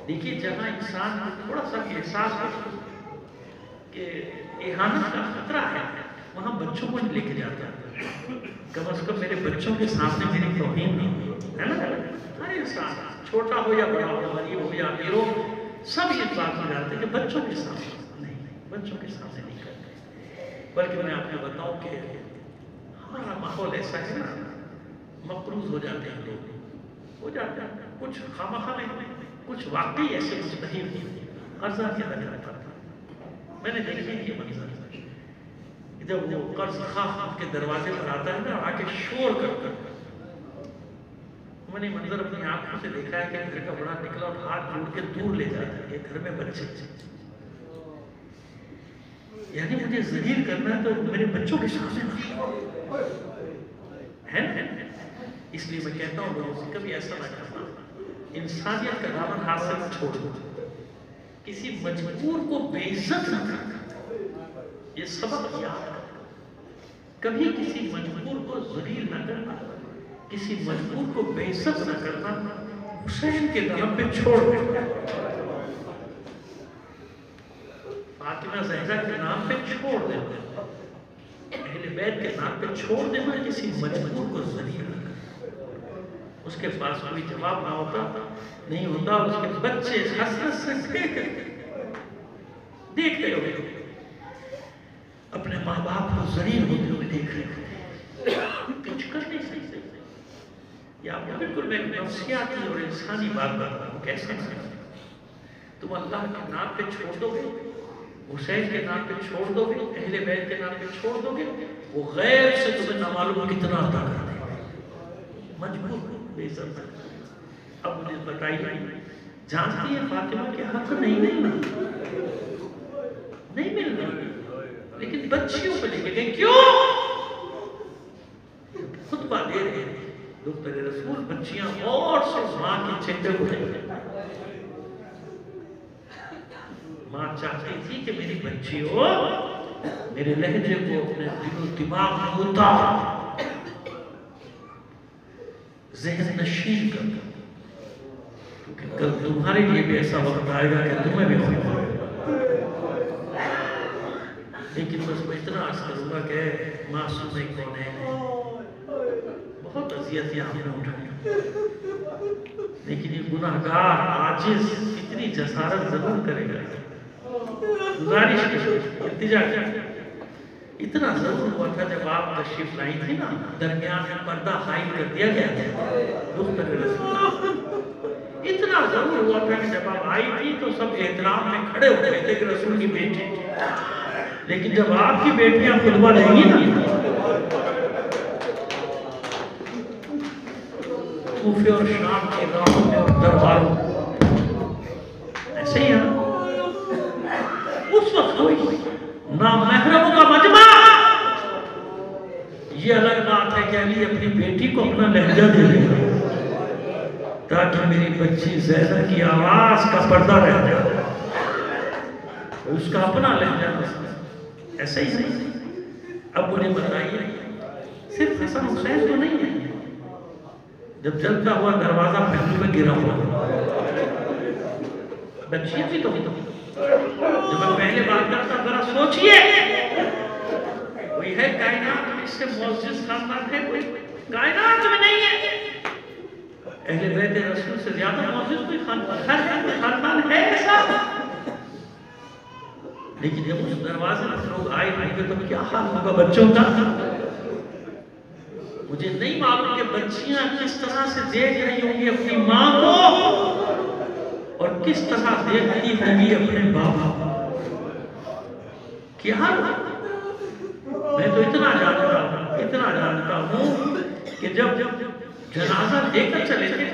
دیکھیے جہاں انسان تھوڑا سا احساس ہو کہ اہانت کا خطرہ ہے وہاں بچوں کو لے کے جاتا ہے. کم از کم میرے بچوں کے سامنے میری توہین نہیں ہے نا. ہر انسان چھوٹا ہو یا بڑا ہو، غریب ہو یا امیر ہو، سب یہ بات ہو جاتے ہیں کہ بچوں کے سامنے نہیں، بچوں کے سامنے نہیں کرتے. بلکہ میں آپ کو بتاؤں کہ ہمارا ماحول ایسا ہے نا، مقروض ہو جاتے ہیں لوگ، ہو جاتے ہیں کچھ خامخواہ میں، کچھ واقعی ایسے مستحیل قرضہ کیا لگا تھا. میں نے دیکھے یہ منظر جب وہ قرض خواہ کے دروازے پر آتا ہے نا آ کے شور کرتا ہے. میں نے منظر اپنی آنکھوں سے دیکھا ہے کہ گھر کا بڑا نکلا اور ہاتھ جوڑ کے دور لے جاتا ہے کہ گھر میں بچے، یعنی مجھے ذلیل کرنا ہے تو میرے بچوں کے سامنے ہے. اس لیے میں کہتا ہوں لوگوں سے کبھی ایسا نہ کرنا، انسانیت کا دامن ہاتھ سے نہ چھوڑ دو، کسی مجبور کو بے عزت نہ کرنا. یہ سبق یاد رکھنا، کبھی کسی مجبور کو ذلیل نہ کرنا، کسی مجبور کو بے عزت نہ کرنا. حسین کے نام پہ چھوڑ دینا، فاطمہ زہرا کے نام پہ چھوڑ دینا، اہل بیت کے نام پہ چھوڑ دینا، کسی مجبور کو ذلیل نہ کرنا. اس کے پاس کوئی جواب نہ ہوتا، نہیں ہوتا، اس کے بچے حسرت سے دیکھتے ہوئے اپنے ماں باپ کو ذلیل ہوتے ہوئے دیکھ رہے ہوتے ہیں، کچھ کر نہیں سکتے. یہ آپ کو بالکل میں نفسیاتی اور انسانی بات بتا رہا ہوں. کیسے تم اللہ کے نام پہ چھوڑ دو گے، حسین کے نام پہ چھوڑ دو گے، اہل بیت کے نام پہ چھوڑ دو گے، وہ غیب سے تمہیں نہ معلوم کتنا عطا کر دے گا. مجبور بے عزت. اب مجھے بتائیے، جانتی ہے فاطمہ کے حق نہیں مل رہا، لیکن بچیوں پہ لے کے گئے. کیوں؟ خطبہ دے رہے ہیں دختر رسول، بچیاں اور سے ماں کی چہرے کو دیکھیں. ماں چاہتی تھی کہ میری بچی ہو، میرے لہجے کو اپنے دل و دماغ میں اتار، ذہن نشین کر، کیونکہ کل تمہارے لیے بھی ایسا وقت آئے گا کہ تمہیں بھی خوب ہوگا. لیکن بس میں اتنا عرض کروں گا کہ معصوم کون ہے، بہت اذیت یہاں میں اٹھائی، لیکن یہ گناہگار عاجز اتنی جسارت ضرور کرے گا. گزارش التجا اتنا ضرور ہوا تھا جب آپ تشریف لائی تھی نا، درمیان میں پردہ حائل کر دیا گیا تھا دختر رسول. اتنا ضرور ہوا تھا کہ جب آپ آئی تھی تو سب احترام میں کھڑے ہو گئے تھے کہ رسول کی بیٹی تھی. لیکن جب آپ کی بیٹیاں خطبہ دیں گی نا، کوفے اور شام کے راہوں میں اور درباروں ایسے ہی ہے، اس وقت کوئی نامحرموں کا مجمع. یہ الگ بات ہے کہ علی اپنی بیٹی کو اپنا لہجہ دے دے گا تاکہ میری بچی زینب کی آواز کا پردہ رہ جائے، اس کا اپنا لہجہ. ایسا ہی نہیں. اب مجھے بتائیے، صرف حسن حسین تو نہیں ہے. جب جلتا ہوا دروازہ پہلو میں گرا ہوا بچی بھی تو جب میں پہلے بات کرتا ذرا سوچئے، کوئی ہے کائنات میں اس سے معزز خاندان ہے؟ کوئی کائنات میں نہیں ہے. اہل بیت رسول سے زیادہ معزز کوئی خاندان ہے ایسا؟ لیکن جب اس دروازے میں لوگ آئے ہوں گے تو کیا حال ہوگا بچوں کا؟ مجھے نہیں معلوم کہ بچیاں کس طرح سے دیکھ رہی ہوں گی اپنی ماں کو اور کس طرح دیکھتی ہوں گی اپنے بابا کو. کیا حال ہوگا؟ میں تو اتنا جانتا ہوں کہ جب جنازہ دے کر چلے تھے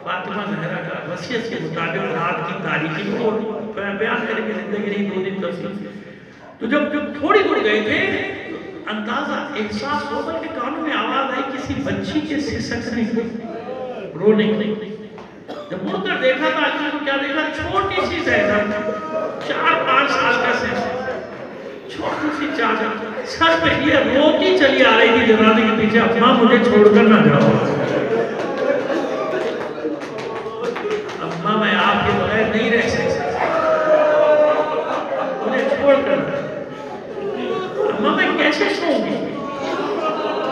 فاطمہ زہرا کا وصیت کے مطابق رات کی تاریخی کو بیان کریں گے زندگی نہیں 2 دن تفصیل. تو جب تھوڑی دور گئے تھے اندازہ احساس ہوگا کہ کانوں میں آواز آئی کسی بچی کے سسکنے کی، رونے کی. جب مڑ کر دیکھا تھا آدمی کو کیا دیکھا؟ چھوٹی سی زینب 4-5 سال کا سے چھوٹی سی چادر سر پہ یہ روتی چلی آ رہی تھی جنازے کے پیچھے. اماں مجھے چھوڑ کر نہ جاؤ، اماں میں آپ کے بغیر نہیں رہ سکتا، مجھے چھوڑ کر. اماں میں کیسے سوں گی؟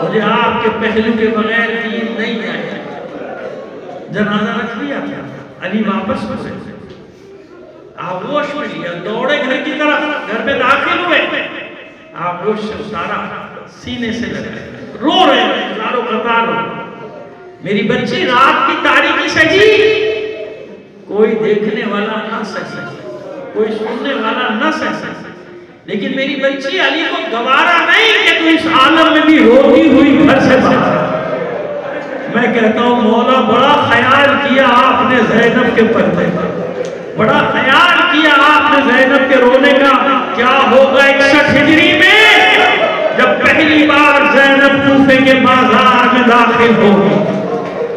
مجھے آپ کے پہلو کے بغیر نیند نہیں آئی. جنازہ رکھ لیا تھا، علی واپس ہو سکتے، آغوش میں لیا، دوڑے گھر کی طرف، گھر میں داخل ہوئے، آغوش سے اتارا، سینے سے لگائے، رو رہے ہیں زارو قطار ہو. میری بچی رات کی تاریکی سجی، کوئی دیکھنے والا نہ سجی، کوئی سننے والا نہ سجی، لیکن میری بچی علی کو گوارا نہیں کہ تو اس عالم میں بھی روتی ہوئی گھر سے باہر. میں کہتا ہوں مولا بڑا خیال کیا آپ نے زینب کے پردے کا، بڑا خیال کیا آپ نے زینب کے رونے کا. کیا ہوگا 61 ہجری میں جب پہلی بار زینب کوفے کے بازار میں داخل ہوگی،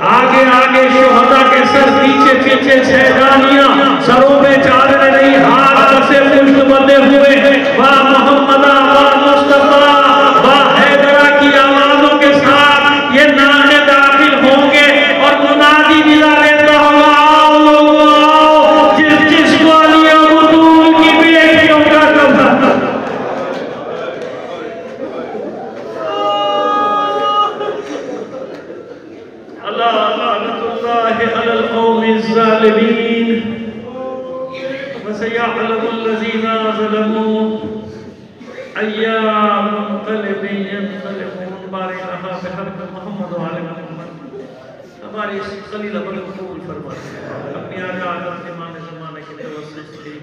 آگے آگے شہداء کے سر، پیچھے پیچھے شہدانیاں، سروں پہ چادریں نہیں، ہاتھ سے پشت بندے ہوئے، واہ محمدہ واہ مصطفیٰ واہ حیدرہ کی آوازوں کے ساتھ یہ نانے داخل ہوں گے اور منادی دلا لیتا ہوگا، آؤ لوگو آؤ، جس کو علی ابطول کی بیٹیوں کا کفن. اللہ لعنت اللہ علی القوم الظالمین وسيعلم الذين ظلموا ایام منقلب ینقلبون بارک لها بحق محمد و آل محمد. ہماری اس خلیل عمل قبول فرما. اپنی آجات امام زمانہ کے توسط سے